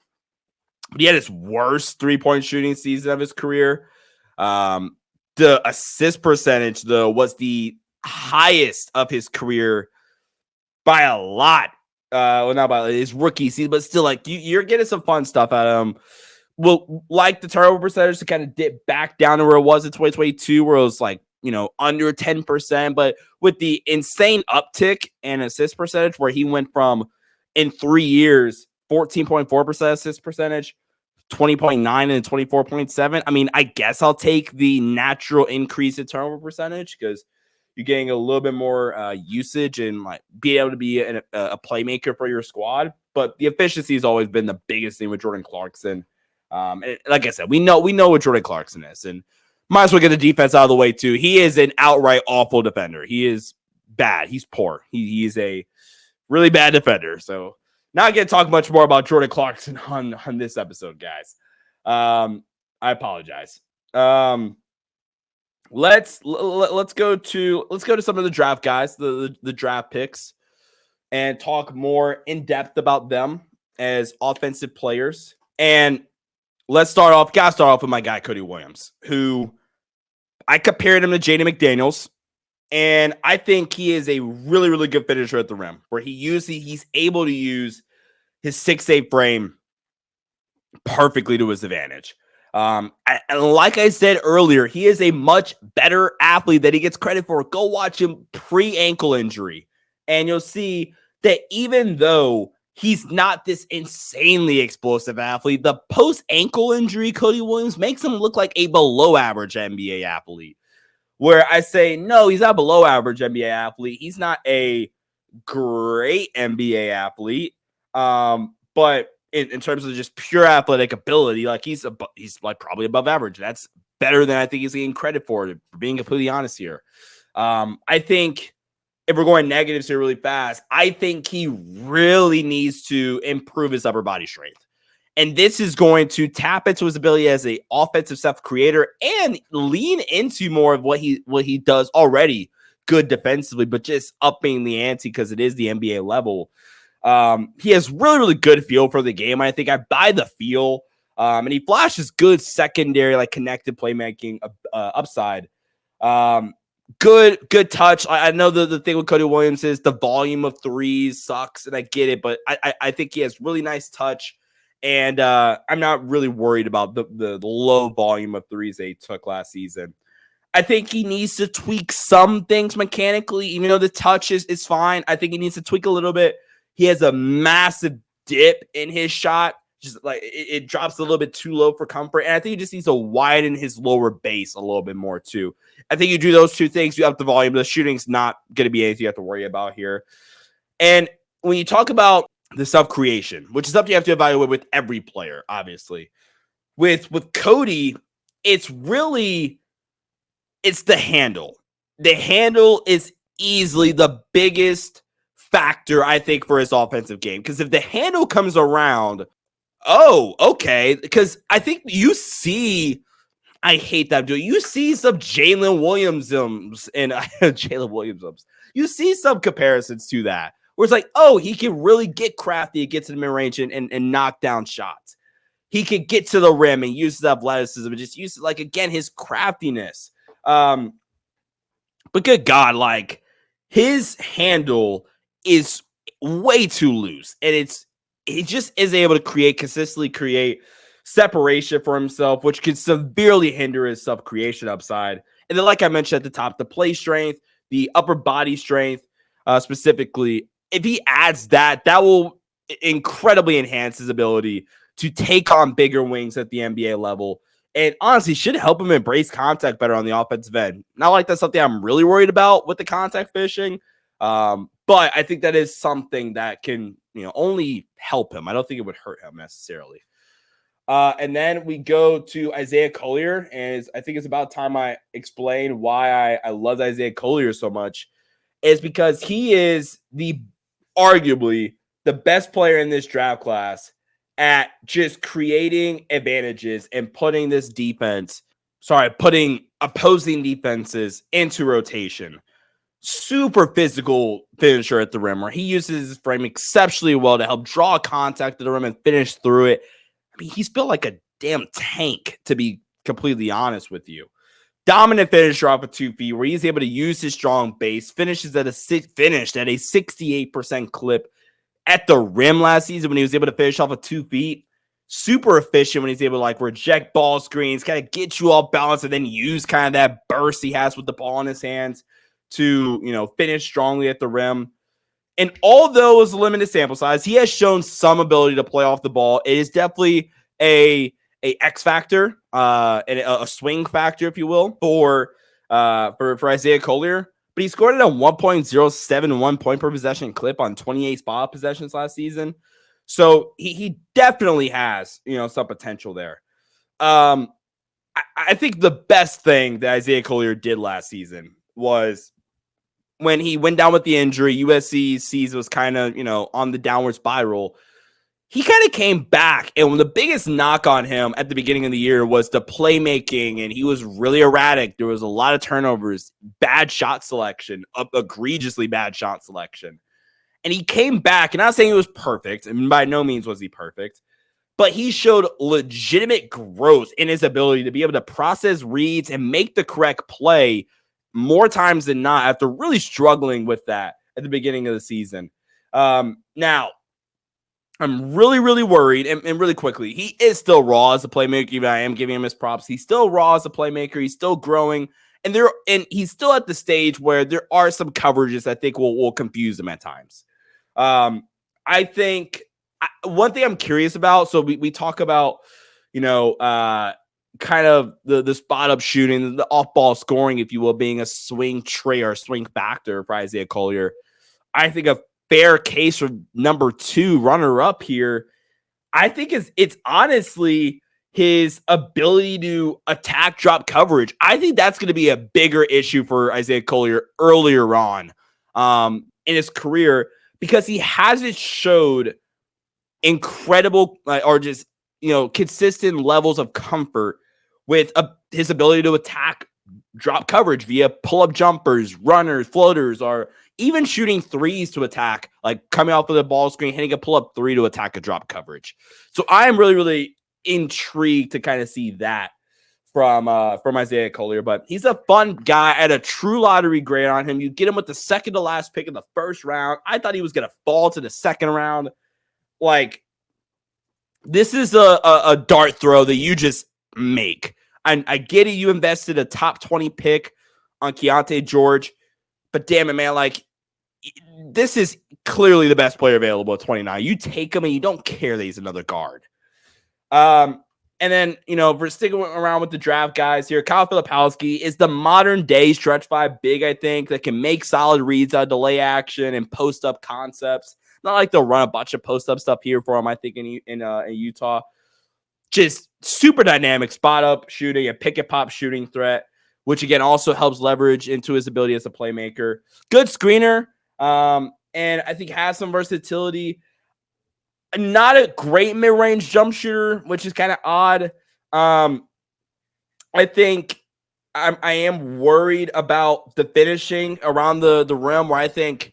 But he had his worst three-point shooting season of his career. The assist percentage, though, was the highest of his career by a lot. Well, not by his rookie season, but still, like, you're getting some fun stuff out of him. Well, like the turnover percentage to kind of dip back down to where it was in 2022, where it was like, under 10%. But with the insane uptick in assist percentage, where he went from, in 3 years, 14.4% assist percentage, 20.9 and 24.7. I mean, I guess I'll take the natural increase in turnover percentage because you're getting a little bit more usage and like be able to be a playmaker for your squad. But the efficiency has always been the biggest thing with Jordan Clarkson. And like I said, we know what Jordan Clarkson is, and might as well get the defense out of the way too. He is an outright awful defender. He is bad. He's poor. He is a really bad defender. So not going to talk much more about Jordan Clarkson on this episode, guys. I apologize. Let's go to some of the draft guys, the draft picks, and talk more in depth about them as offensive players. And gotta start off with my guy Cody Williams, who I compared him to Jaden McDaniels. And I think he is a really, really good finisher at the rim, where he's able to use his 6'8" frame perfectly to his advantage. And like I said earlier, he is a much better athlete than he gets credit for. Go watch him pre-ankle injury, and you'll see that even though he's not this insanely explosive athlete, the post-ankle injury Cody Williams makes him look like a below-average NBA athlete. Where I say, no, he's not below average NBA athlete. He's not a great NBA athlete. But in terms of just pure athletic ability, like he's like probably above average. That's better than I think he's getting credit for being completely honest here. I think if we're going negatives here really fast, I think he really needs to improve his upper body strength. And this is going to tap into his ability as an offensive self-creator and lean into more of what he does already good defensively, but just upping the ante because it is the NBA level. He has really, really good feel for the game. I think I buy the feel. And he flashes good secondary, like connected playmaking upside. Good touch. I know the thing with Cody Williams is the volume of threes sucks, and I get it, but I think he has really nice touch. And I'm not really worried about the low volume of threes they took last season. I think he needs to tweak some things mechanically, even though the touch is fine. I think he needs to tweak a little bit. He has a massive dip in his shot. Just like it drops a little bit too low for comfort. And I think he just needs to widen his lower base a little bit more too. I think you do those two things, you up the volume. The shooting's not going to be anything you have to worry about here. And when you talk about the self-creation, which is something you have to evaluate with every player, obviously. With Cody, it's the handle. The handle is easily the biggest factor, I think, for his offensive game. Because if the handle comes around, Oh, okay. Because I think you see, I hate that dude. You see some Jalen Williams and Jalen Williams. You see some comparisons to that where it's like, oh, he can really get crafty, get to the mid range and knock down shots. He could get to the rim and use his athleticism and just use, like, again, his craftiness. But good God, like, his handle is way too loose. And he just is able to consistently create separation for himself, which can severely hinder his sub-creation upside. And then, like I mentioned at the top, the play strength, the upper body strength, specifically, if he adds that, that will incredibly enhance his ability to take on bigger wings at the NBA level. And honestly, should help him embrace contact better on the offensive end. Not like that's something I'm really worried about with the contact fishing. But I think that is something that can, only help him. I don't think it would hurt him necessarily. And then we go to Isaiah Collier. And I think it's about time I explain why I love Isaiah Collier so much. Is because he is arguably the best player in this draft class at just creating advantages and putting opposing defenses into rotation. Super physical finisher at the rim, where he uses his frame exceptionally well to help draw contact to the rim and finish through it. I mean, he's built like a damn tank, to be completely honest with you. Dominant finisher off of 2 feet, where he's able to use his strong base, finished at a 68% clip at the rim last season when he was able to finish off of 2 feet. Super efficient when he's able to, like, reject ball screens, kind of get you off balance, and then use kind of that burst he has with the ball in his hands to, finish strongly at the rim. And although it's a limited sample size, he has shown some ability to play off the ball. It is definitely a X factor, and a swing factor, if you will, for Isaiah Collier. But he scored at a 1.071 point per possession clip on 28 spot possessions last season. So he definitely has, some potential there. I think the best thing that Isaiah Collier did last season was when he went down with the injury. USC's season was kind of, on the downward spiral. He kind of came back, and the biggest knock on him at the beginning of the year was the playmaking, and he was really erratic. There was a lot of turnovers, bad shot selection, egregiously bad shot selection. And he came back, and I'm not saying he was perfect, and by no means was he perfect, but he showed legitimate growth in his ability to be able to process reads and make the correct play more times than not after really struggling with that at the beginning of the season. Now, I'm really, really worried, and really quickly, he is still raw as a playmaker. Even I am giving him his props. He's still raw as a playmaker. He's still growing, and he's still at the stage where there are some coverages I think will confuse him at times. I think one thing I'm curious about. So we talk about, kind of the spot up shooting, the off ball scoring, if you will, being a swing tray or swing factor for Isaiah Collier. I think a fair case for number 2 runner up here, I think it's honestly his ability to attack drop coverage. I think that's going to be a bigger issue for Isaiah Collier earlier on in his career, because he hasn't showed incredible or just, consistent levels of comfort with his ability to attack drop coverage via pull-up jumpers, runners, floaters, or even shooting threes to attack, like coming off of the ball screen, hitting a pull-up 3 to attack a drop coverage. So I am really, really intrigued to kind of see that from Isaiah Collier. But he's a fun guy at a true lottery grade on him. You get him with the second to last pick in the first round. I thought he was going to fall to the second round. Like, this is a dart throw that you just make. And I get it, you invested a top 20 pick on Keontae George, but damn it, man, like, this is clearly the best player available at 29. You take him and you don't care that he's another guard. And then, we're sticking around with the draft guys here. Kyle Filipowski is the modern day stretch 5 big, I think, that can make solid reads out of delay action and post up concepts. Not like they'll run a bunch of post up stuff here for him, I think, in Utah. Just super dynamic spot up shooting, a pick and pop shooting threat, which again also helps leverage into his ability as a playmaker. Good screener, and I think has some versatility. Not a great mid-range jump shooter, which is kind of odd. I think I am worried about the finishing around the rim, where I think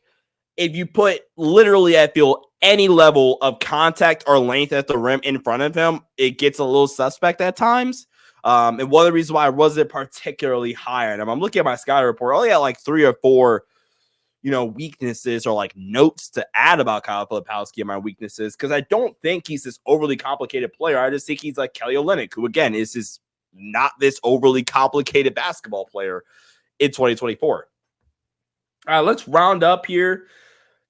if you put literally, I feel, any level of contact or length at the rim in front of him, it gets a little suspect at times. And one of the reasons why I wasn't particularly high on him, I'm looking at my scouting report, I only got like 3 or 4, weaknesses or like notes to add about Kyle Filipowski and my weaknesses, because I don't think he's this overly complicated player. I just think he's like Kelly Olynyk, who again is not this overly complicated basketball player in 2024. Let's round up here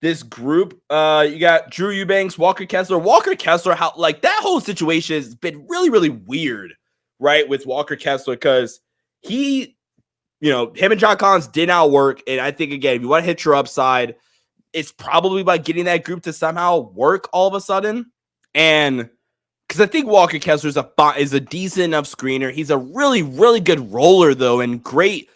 this group. You got Drew Eubanks, Walker Kessler. Walker Kessler, how like that whole situation has been really, really weird, right? With Walker Kessler, because him and John Collins did not work. And I think, again, if you want to hit your upside, it's probably by getting that group to somehow work all of a sudden. And because I think Walker Kessler is a decent enough screener. He's a really, really good roller, though, and great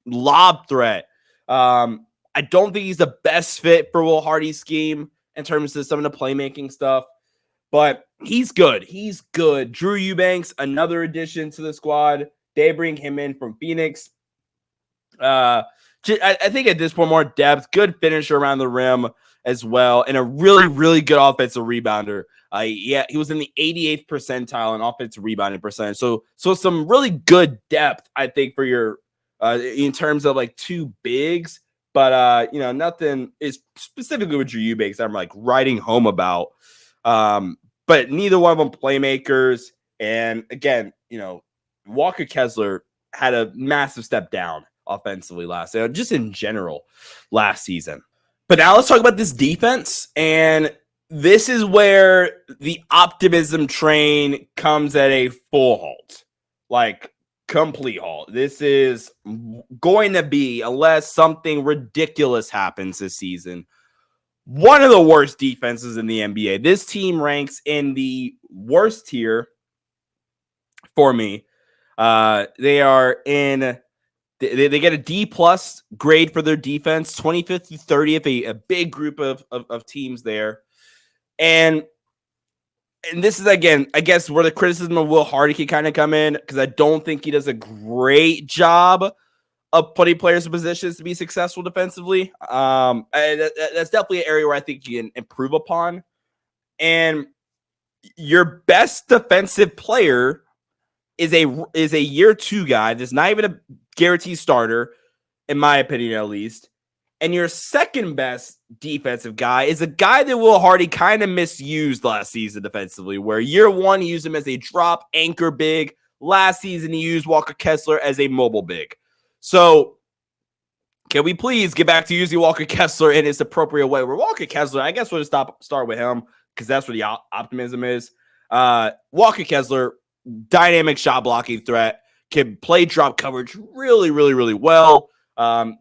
lob threat. I don't think he's the best fit for Will Hardy's scheme in terms of some of the playmaking stuff, but he's good. He's good. Drew Eubanks, another addition to the squad. They bring him in from Phoenix. I think at this point, more depth, good finisher around the rim as well, and a really, really good offensive rebounder. He was in the 88th percentile in offensive rebounding percentage. So some really good depth, I think, for your in terms of like 2 bigs. But nothing is specifically with Drew Eubanks I'm like writing home about. But neither one of them playmakers. And again, Walker Kessler had a massive step down offensively just in general last season. But now let's talk about this defense. And this is where the optimism train comes at a full halt, like complete halt. This is going to be, unless something ridiculous happens this season, one of the worst defenses in the NBA. This team ranks in the worst tier for me. They are in... They get a D+ grade for their defense, 25th through 30th, a big group of teams there. And this is, again, I guess, where the criticism of Will Hardy can kind of come in, because I don't think he does a great job of putting players in positions to be successful defensively. And that's definitely an area where I think you can improve upon. And your best defensive player is a year 2 guy that's not even a guaranteed starter, in my opinion, at least. And your second best defensive guy is a guy that Will Hardy kind of misused last season defensively, where year 1 he used him as a drop anchor big. Last season he used Walker Kessler as a mobile big. So can we please get back to using Walker Kessler in its appropriate way? Where Walker Kessler, I guess we'll just start with him, because that's where the optimism is. Walker Kessler, dynamic shot blocking threat, can play drop coverage really, really, really well.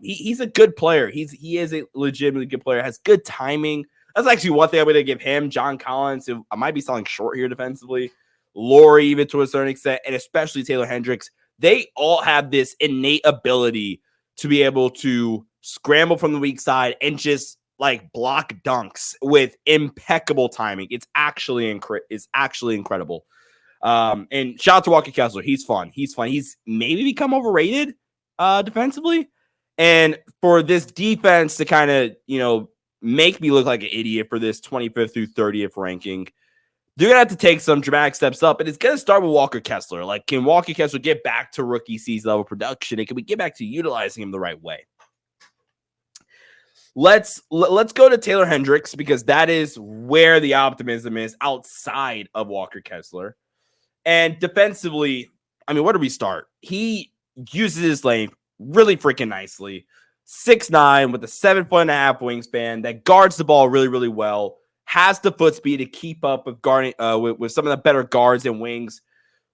He's a good player. He is a legitimately good player. Has good timing. That's actually one thing I'm going to give him. John Collins, who I might be selling short here defensively. Laurie, even to a certain extent, and especially Taylor Hendricks. They all have this innate ability to be able to scramble from the weak side and just like block dunks with impeccable timing. It's actually incredible. And shout out to Walker Kessler. He's fun. He's maybe become overrated defensively. And for this defense to kind of, make me look like an idiot for this 25th through 30th ranking, they're going to have to take some dramatic steps up. And it's going to start with Walker Kessler. Like, can Walker Kessler get back to rookie season level production? And can we get back to utilizing him the right way? Let's go to Taylor Hendricks, because that is where the optimism is outside of Walker Kessler. And defensively, I mean, where do we start? He uses his length really freaking nicely. 6'9" with a 7'5" wingspan that guards the ball really, really well. Has the foot speed to keep up with guarding with some of the better guards and wings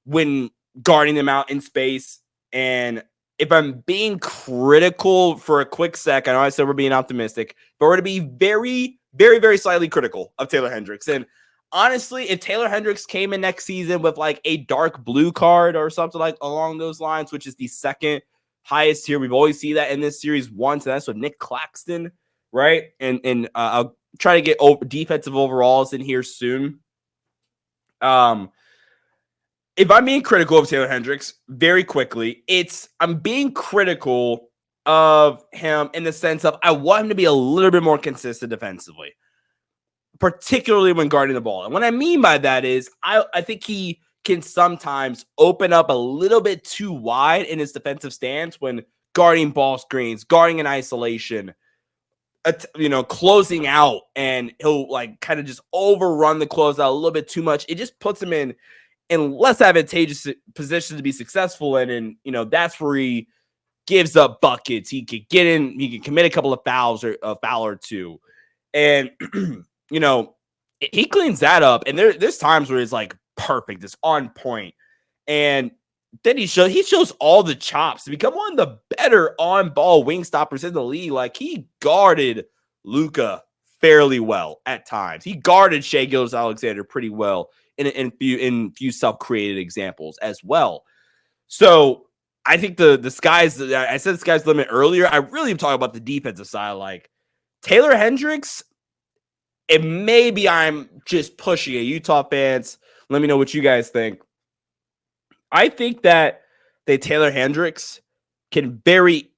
when guarding them out in space. And if I'm being critical for a quick sec, I know I said we're being optimistic, but we're going to be very, very, very slightly critical of Taylor Hendricks. And honestly, if Taylor Hendricks came in next season with like a dark blue card or something like along those lines, which is the second highest tier, we've always seen that in this series once, and that's with Nick Claxton, right? And I'll try to get defensive overalls in here soon. If I'm being critical of Taylor Hendricks, very quickly, I'm being critical of him in the sense of I want him to be a little bit more consistent defensively, particularly when guarding the ball. And what I mean by that is I think he can sometimes open up a little bit too wide in his defensive stance when guarding ball screens, guarding in isolation, closing out, and he'll like kind of just overrun the closeout a little bit too much. It just puts him in less advantageous position to be successful in. And, that's where he gives up buckets. He could get in, he could commit a couple of fouls or a foul or two. And, he cleans that up. And there's times where it's like perfect. It's on point. And then he shows all the chops to become one of the better on-ball wing stoppers in the league. Like, he guarded Luka fairly well at times. He guarded Shai Gilgeous-Alexander pretty well in few self-created examples as well. So I think I said the sky's the limit earlier. I really am talking about the defensive side. Like, Taylor Hendricks, and maybe I'm just pushing it. Utah fans, let me know what you guys think. I think that Taylor Hendricks can be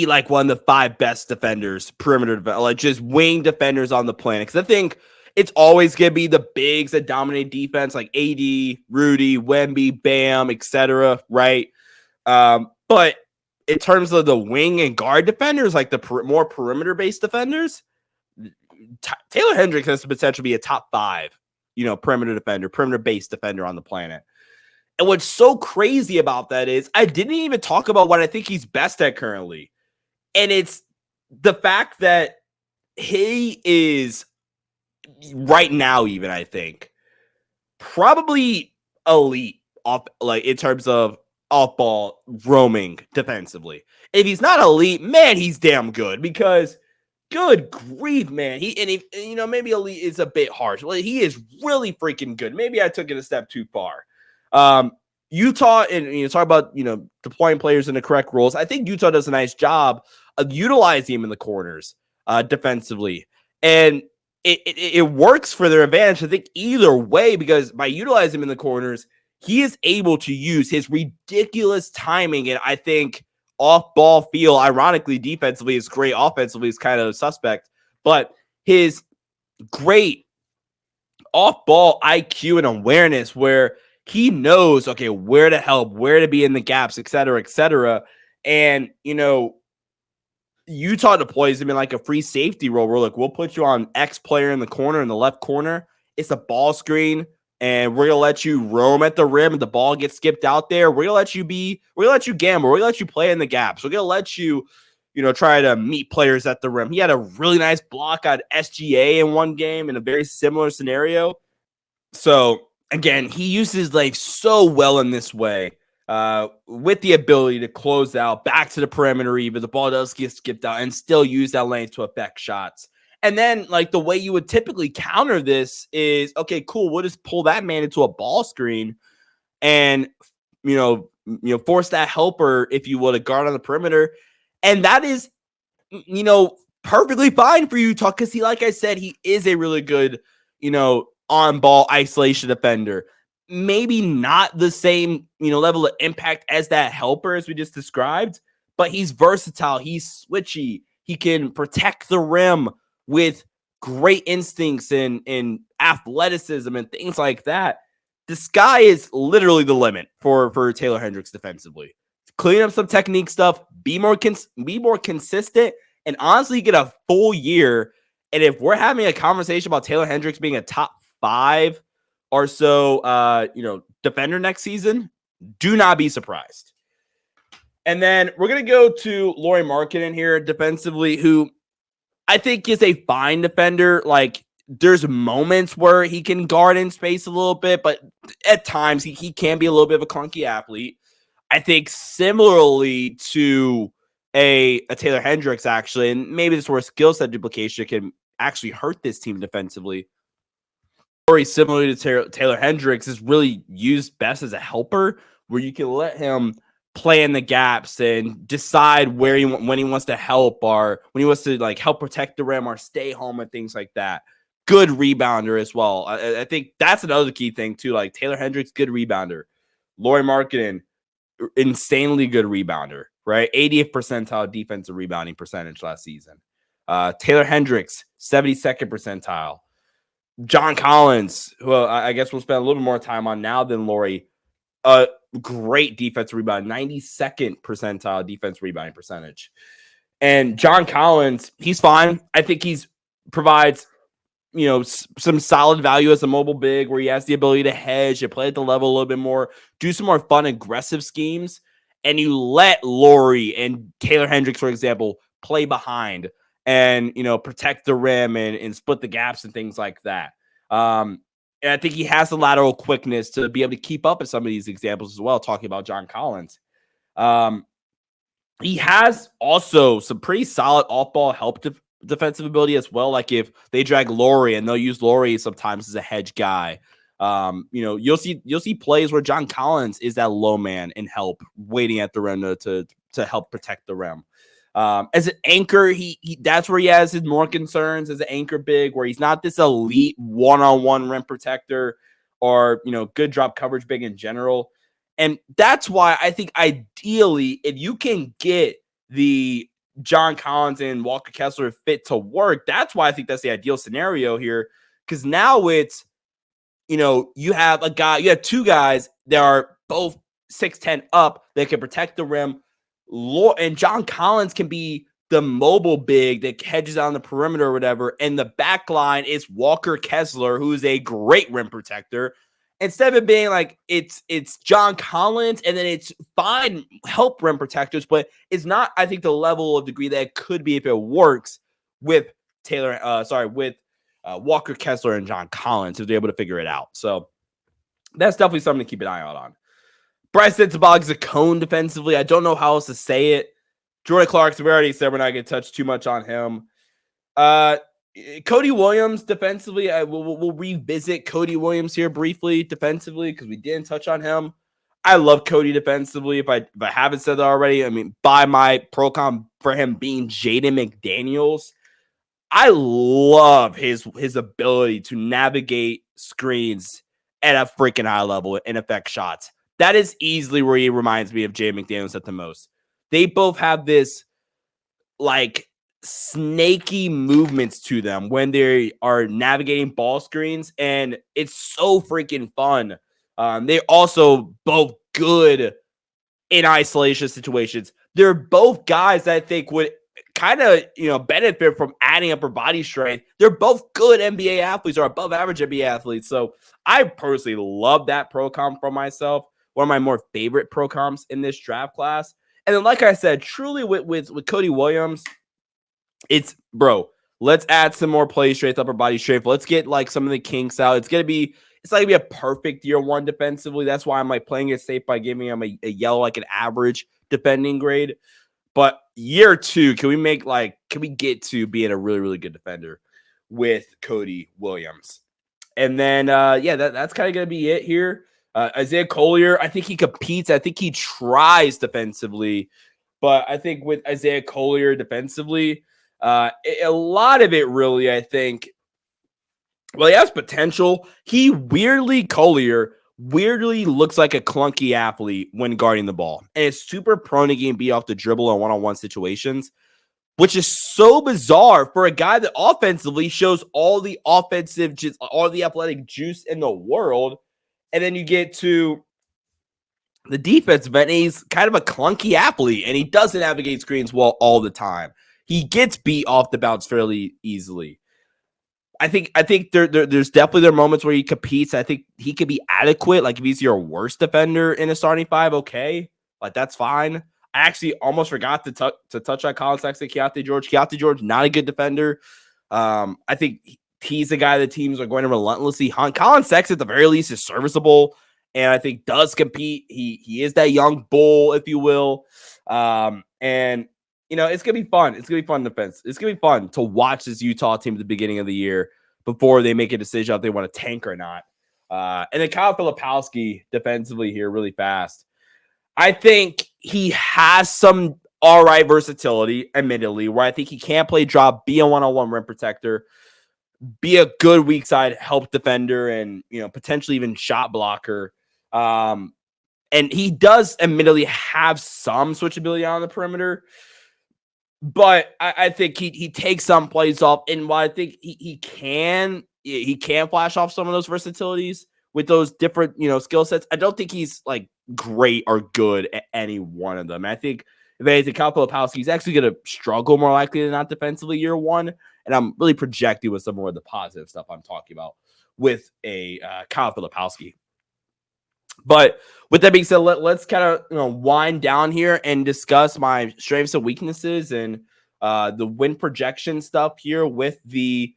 like one of the 5 best defenders, perimeter, like just wing defenders on the planet. Because I think it's always going to be the bigs that dominate defense, like AD, Rudy, Wemby, Bam, etc. Right? But in terms of the wing and guard defenders, like the more perimeter-based defenders, Taylor Hendricks has the potential to be a top 5, perimeter-based defender on the planet. And what's so crazy about that is I didn't even talk about what I think he's best at currently. And it's the fact that he is right now, even I think, probably elite in terms of off ball roaming defensively. If he's not elite, man, he's damn good, because good grief, man. Maybe elite is a bit harsh. Well, he is really freaking good. Maybe I took it a step too far. Utah, and talk about deploying players in the correct roles. I think Utah does a nice job of utilizing him in the corners defensively, and it works for their advantage. I think either way, because by utilizing him in the corners, he is able to use his ridiculous timing, and I think off-ball feel. Ironically, defensively is great. Offensively is kind of suspect, but his great off-ball IQ and awareness, where he knows, okay, where to help, where to be in the gaps, et cetera, et cetera. And, Utah deploys him in like a free safety role. We're like, we'll put you on X player in the corner, in the left corner. It's a ball screen, and we're going to let you roam at the rim. The ball gets skipped out there. We're going to let you gamble. We're going to let you play in the gaps. We're going to let you, try to meet players at the rim. He had a really nice block on SGA in one game in a very similar scenario. So, again, he uses like so well in this way, with the ability to close out back to the perimeter, even the ball does get skipped out, and still use that length to affect shots. And then, like, the way you would typically counter this is, okay, cool, we'll just pull that man into a ball screen and, force that helper, if you will, to guard on the perimeter. And that is, perfectly fine for Utah, because like I said, he is a really good, on-ball isolation defender. Maybe not the same, level of impact as that helper as we just described, but he's versatile. He's switchy. He can protect the rim with great instincts and athleticism and things like that. The sky is literally the limit for Taylor Hendricks defensively. Clean up some technique stuff, be more consistent, and honestly get a full year. And if we're having a conversation about Taylor Hendricks being a top 5 or so, defender next season, do not be surprised. And then we're going to go to Lauri Markkanen here defensively, who I think is a fine defender. Like, there's moments where he can guard in space a little bit, but at times he can be a little bit of a clunky athlete. I think similarly to a Taylor Hendricks, actually, and maybe this where skill set duplication can actually hurt this team defensively. Very similarly to Taylor Hendricks, is really used best as a helper, where you can let him play in the gaps and decide when he wants to help, or when he wants to like help protect the rim or stay home and things like that. Good rebounder as well. I think that's another key thing too. Like Taylor Hendricks, good rebounder. Lauri Markkanen, insanely good rebounder, right? 80th percentile defensive rebounding percentage last season. Taylor Hendricks, 72nd percentile. John Collins, who I guess we'll spend a little bit more time on now than Lauri, great defensive rebound, 92nd percentile defense rebounding percentage. And John Collins, he's fine. I think he's provides, some solid value as a mobile big where he has the ability to hedge and play at the level a little bit more, do some more fun, aggressive schemes. And you let Lauri and Taylor Hendricks, for example, play behind and, protect the rim and split the gaps and things like that. And I think he has the lateral quickness to be able to keep up with some of these examples as well, talking about John Collins. He has also some pretty solid off-ball help defensive ability as well. Like if they drag Lauri, and they'll use Lauri sometimes as a hedge guy. You'll see plays where John Collins is that low man and help waiting at the rim to help protect the rim. As an anchor, he that's where he has his more concerns as an anchor big, where he's not this elite one-on-one rim protector or good drop coverage big in general. And that's why I think ideally, if you can get the John Collins and Walker Kessler fit to work, that's why I think that's the ideal scenario here. Because now it's, you have two guys that are both 6'10" up that can protect the rim. And John Collins can be the mobile big that hedges on the perimeter or whatever. And the back line is Walker Kessler, who's a great rim protector. Instead of it being like it's John Collins and then it's fine help rim protectors, but it's not, I think, the level of degree that it could be if it works with Walker Kessler and John Collins, if they're able to figure it out. So that's definitely something to keep an eye out on. Bryce Sensabaugh is a cone defensively. I don't know how else to say it. Jordan Clarkson, we already said we're not going to touch too much on him. Cody Williams defensively, we'll revisit Cody Williams here briefly defensively because we didn't touch on him. I love Cody defensively. If I haven't said that already, I mean, by my pro com for him being Jaden McDaniels, I love his ability to navigate screens at a freaking high level and affect shots. That is easily where he reminds me of Jaden McDaniels at the most. They both have this like snaky movements to them when they are navigating ball screens, and it's so freaking fun. They're also both good in isolation situations. They're both guys that I think would kind of benefit from adding upper body strength. They're both good NBA athletes or above average NBA athletes. So I personally love that pro comp for myself. One of my more favorite pro comps in this draft class. And then, like I said, truly with Cody Williams, it's, let's add some more play strength, upper body strength. Let's get like some of the kinks out. It's not gonna be a perfect year one defensively. That's why I'm like playing it safe by giving him a yellow, like an average defending grade. But year two, can we get to being a really, really good defender with Cody Williams? And then, that's kind of going to be it here. Isaiah Collier, I think he competes. I think he tries defensively. But I think with Isaiah Collier defensively, a lot of it really, I think, he has potential. Collier weirdly looks like a clunky athlete when guarding the ball. And it's super prone to getting beat off the dribble in one-on-one situations, which is so bizarre for a guy that offensively shows all the athletic juice in the world. And then you get to the defensive end, and he's kind of a clunky athlete, and he doesn't navigate screens well all the time. He gets beat off the bounce fairly easily. I think there's definitely moments where he competes. I think he could be adequate. Like if he's your worst defender in a starting five, okay, like that's fine. I actually almost forgot to touch on Colin Sexton, Keontae George. Keontae George, not a good defender. I think he's the guy that teams are going to relentlessly hunt. Colin Sexton, at the very least, is serviceable and I think does compete. He is that young bull, if you will. And it's going to be fun. It's going to be fun defense. It's going to be fun to watch this Utah team at the beginning of the year before they make a decision if they want to tank or not. And then Kyle Filipowski defensively here really fast. I think he has some all right versatility, admittedly, where I think he can play drop, be a one-on-one rim protector, be a good weak side help defender, and potentially even shot blocker. And he does admittedly have some switchability on the perimeter, but I think he takes some plays off. And while I think he can flash off some of those versatilities with those different skill sets, I don't think he's like great or good at any one of them. And I think if anything, Kyle Filipowski is actually going to struggle more likely than not defensively year one. And I'm really projecting with some more of the positive stuff I'm talking about with a Kyle Filipowski. But with that being said, let's kind of wind down here and discuss my strengths and weaknesses and the win projection stuff here with the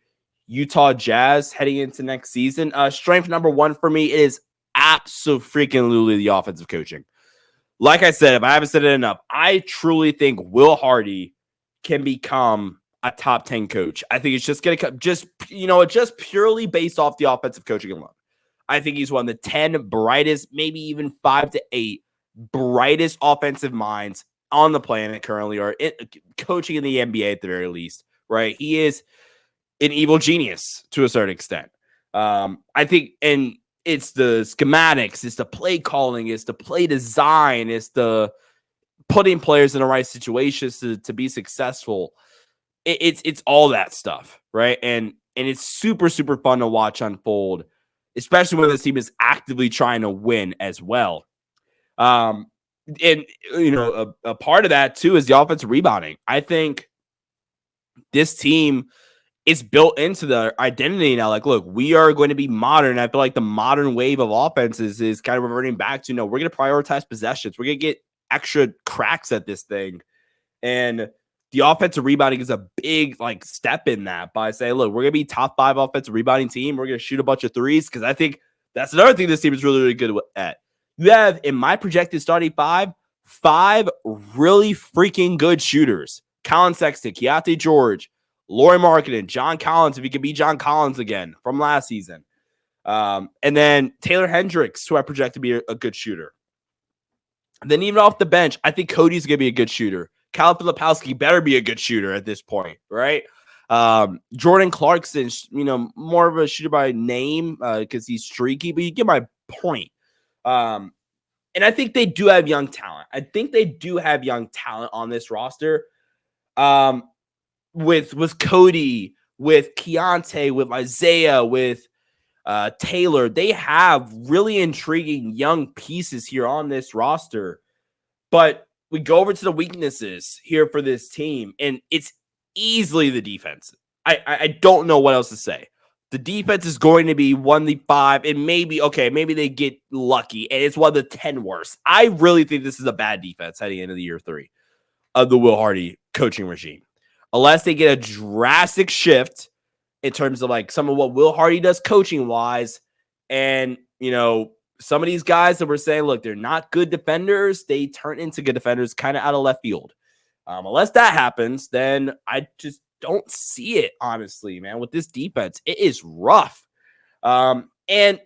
Utah Jazz heading into next season. Strength number one for me is absolutely the offensive coaching. Like I said, if I haven't said it enough, I truly think Will Hardy can become a top 10 coach. I think it's just going to just purely based off the offensive coaching alone. I think he's one of the 10 brightest, maybe even 5 to 8 brightest offensive minds on the planet currently, or coaching in the NBA at the very least, right? He is an evil genius to a certain extent. I think, and it's the schematics, it's the play calling, it's the play design, it's the putting players in the right situations to be successful. It's all that stuff, right? And it's super, super fun to watch unfold, especially when the team is actively trying to win as well. And a part of that too is the offensive rebounding. I think this team is built into the identity now. Like, look, we are going to be modern. I feel like the modern wave of offenses is kind of reverting back to, we're going to prioritize possessions. We're going to get extra cracks at this thing. And the offensive rebounding is a big step in that by saying, look, we're going to be top 5 offensive rebounding team. We're going to shoot a bunch of threes, because I think that's another thing this team is really, really good at. You have, in my projected starting 5 really freaking good shooters. Colin Sexton, Keontae George, Lauri Markkanen, John Collins, if he could be John Collins again from last season. And then Taylor Hendricks, who I project to be a good shooter. And then even off the bench, I think Cody's going to be a good shooter. Kyle Filipowski better be a good shooter at this point, right? Jordan Clarkson, more of a shooter by name because he's streaky, but you get my point. And I think they do have young talent. I think they do have young talent on this roster. With Cody, with Keontae, with Isaiah, with Taylor, they have really intriguing young pieces here on this roster. But we go over to the weaknesses here for this team, and it's easily the defense. I don't know what else to say. The defense is going to be 1 of the 5, and maybe they get lucky, and it's one of the 10 worst. I really think this is a bad defense heading into the year 3 of the Will Hardy coaching regime. Unless they get a drastic shift in terms of some of what Will Hardy does coaching-wise, and, some of these guys that we're saying, look, they're not good defenders, they turn into good defenders kind of out of left field. Unless that happens, then I just don't see it, honestly, man. With this defense, it is rough. And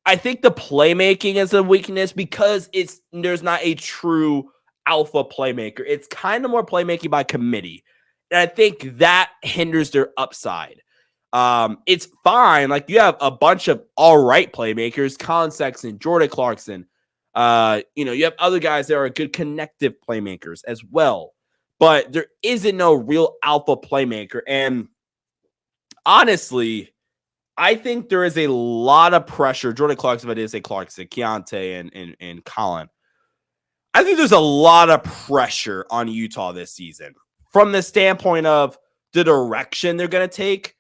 I think the playmaking is a weakness because there's not a true alpha playmaker. It's kind of more playmaking by committee. And I think that hinders their upside. It's fine. You have a bunch of all right playmakers, Colin Sexton, Jordan Clarkson. You have other guys that are good connective playmakers as well. But there isn't no real alpha playmaker. And honestly, I think there is a lot of pressure. Jordan Clarkson, if I didn't say Clarkson, Keontae, and Colin. I think there's a lot of pressure on Utah this season from the standpoint of the direction they're going to take.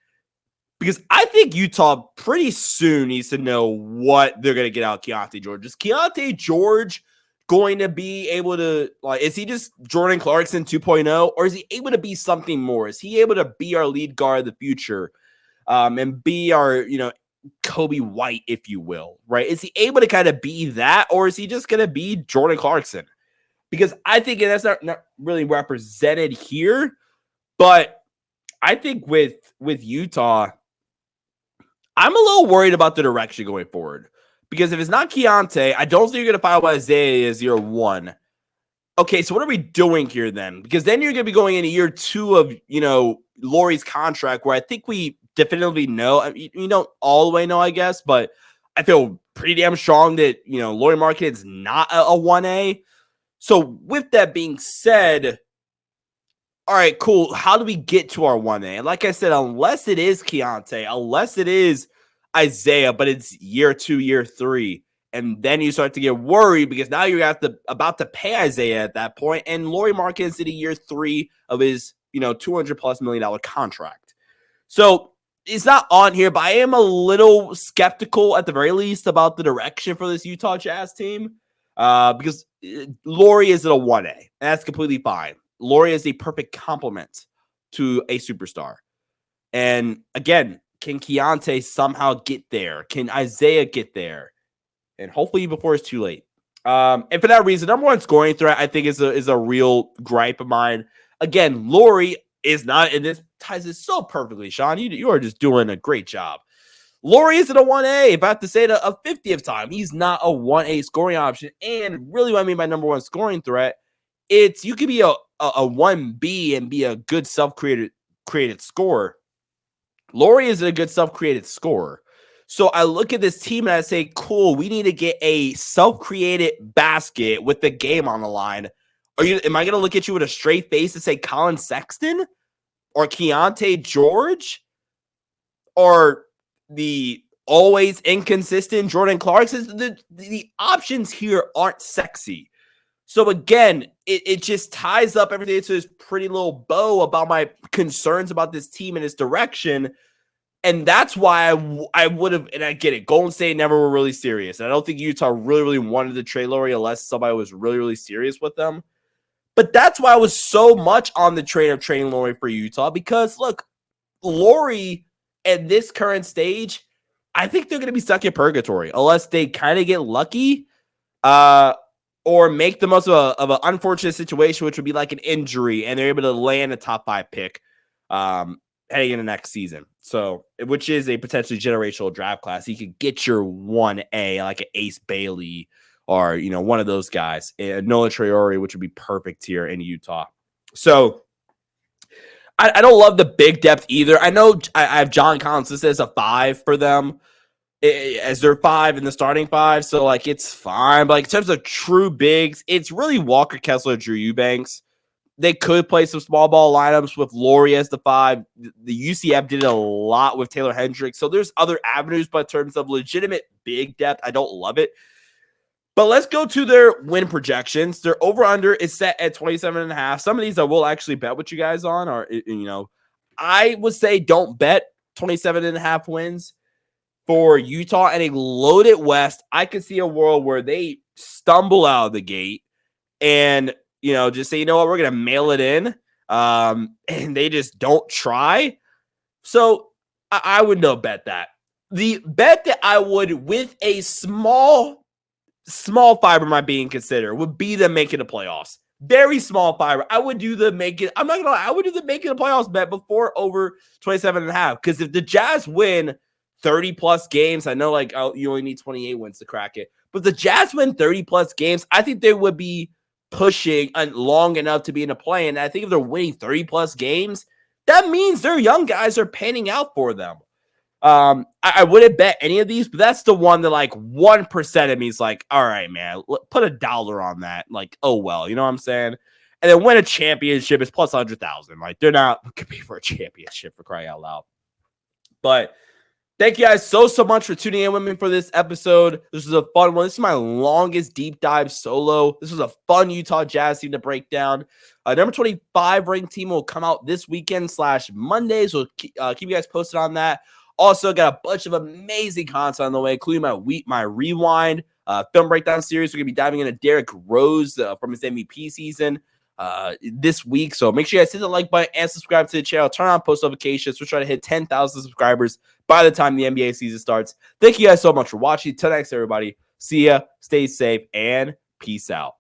Because I think Utah pretty soon needs to know what they're going to get out of Keontae George. Is Keontae George going to be able to, is he just Jordan Clarkson 2.0, or is he able to be something more? Is he able to be our lead guard of the future and be our, Kobe White, if you will, right? Is he able to kind of be that, or is he just going to be Jordan Clarkson? Because I think that's not really represented here, but I think with Utah, I'm a little worried about the direction going forward Because if it's not Keontae, I don't think you're going to file Isaiah as year 1. Okay, so what are we doing here then? Because then you're going to be going into year 2 of, Lauri's contract, where I think we definitively know. I mean, we don't all the way know, I guess, but I feel pretty damn strong that, Lauri Markkanen is not a 1A. So with that being said, all right, cool. How do we get to our 1A? And like I said, unless it is Keontae, unless it is Isaiah, but it's year 2, year 3, and then you start to get worried because now you're about to pay Isaiah at that point, and Lauri Markkanen is in year 3 of his $200+ million contract. So it's not on here, but I am a little skeptical at the very least about the direction for this Utah Jazz team because Lauri is at a 1A, and that's completely fine. Lauri is a perfect complement to a superstar. And again, can Keontae somehow get there? Can Isaiah get there? And hopefully before it's too late. And for that reason, number 1 scoring threat, I think is a real gripe of mine. Again, Lauri is not, and this ties this so perfectly, Sean. You are just doing a great job. Lauri isn't a 1A. If I have to say it a 50th time, he's not a 1A scoring option. And really what I mean by number 1 scoring threat, it's you could be a 1B and be a good self-created scorer. Lauri is a good self-created scorer. So I look at this team and I say, cool, we need to get a self-created basket with the game on the line. Am I going to look at you with a straight face and say Colin Sexton or Keontae George or the always inconsistent Jordan Clarkson? The options here aren't sexy. So again, it just ties up everything to this pretty little bow about my concerns about this team and its direction. And that's why I would have, and I get it, Golden State never were really serious. And I don't think Utah really wanted to trade Lauri unless somebody was really serious with them. But that's why I was so much on the train of trading Lauri for Utah, because look, Lauri at this current stage, I think they're going to be stuck in purgatory unless they kind of get lucky or make the most of an unfortunate situation, which would be like an injury, and they're able to land a top 5 pick heading into next season. So, which is a potentially generational draft class. You could get your 1A, like an Ace Bailey or, one of those guys. And Noah Traore, which would be perfect here in Utah. So, I don't love the big depth either. I know I have John Collins. This is a 5 for them as their 5 in the starting 5. So, like, it's fine. But, like, in terms of true bigs, it's really Walker Kessler, Drew Eubanks. They could play some small ball lineups with Lauri as the 5. The UCF did a lot with Taylor Hendricks. So there's other avenues, but in terms of legitimate big depth, I don't love it. But let's go to their win projections. Their over-under is set at 27.5. Some of these I will actually bet with you guys on. Or, I would say don't bet 27.5 wins for Utah and a loaded West. I could see a world where they stumble out of the gate and just say, we're going to mail it in. And they just don't try. So I would no bet that. The bet that I would, with a small fiber might being considered, would be them making the playoffs. Very small fiber. I would do the make it. I'm not going to lie. I would do the making the playoffs bet before over 27.5. Because if the Jazz win 30+ games, I know you only need 28 wins to crack it. But the Jazz win 30+ games, I think they would be pushing long enough to be in a play. And I think if they're winning 30+ games, that means their young guys are panning out for them. I wouldn't bet any of these, but that's the one that 1% of me is like, all right, man, put $1 on that. Oh, well, you know what I'm saying? And then win a championship is plus 100,000. They're not competing for a championship, for crying out loud. But thank you guys so much for tuning in with me for this episode. This was a fun one. This is my longest deep dive solo. This was a fun Utah Jazz team to break down. Number 25 ranked team will come out this weekend /Monday. So keep you guys posted on that. Also got a bunch of amazing content on the way, including my Rewind film breakdown series. We're going to be diving into Derrick Rose from his MVP season this week. So make sure you guys hit the like button and subscribe to the channel. Turn on post notifications. We're trying to hit 10,000 subscribers by the time the NBA season starts. Thank you guys so much for watching. Till next, everybody. See ya. Stay safe and peace out.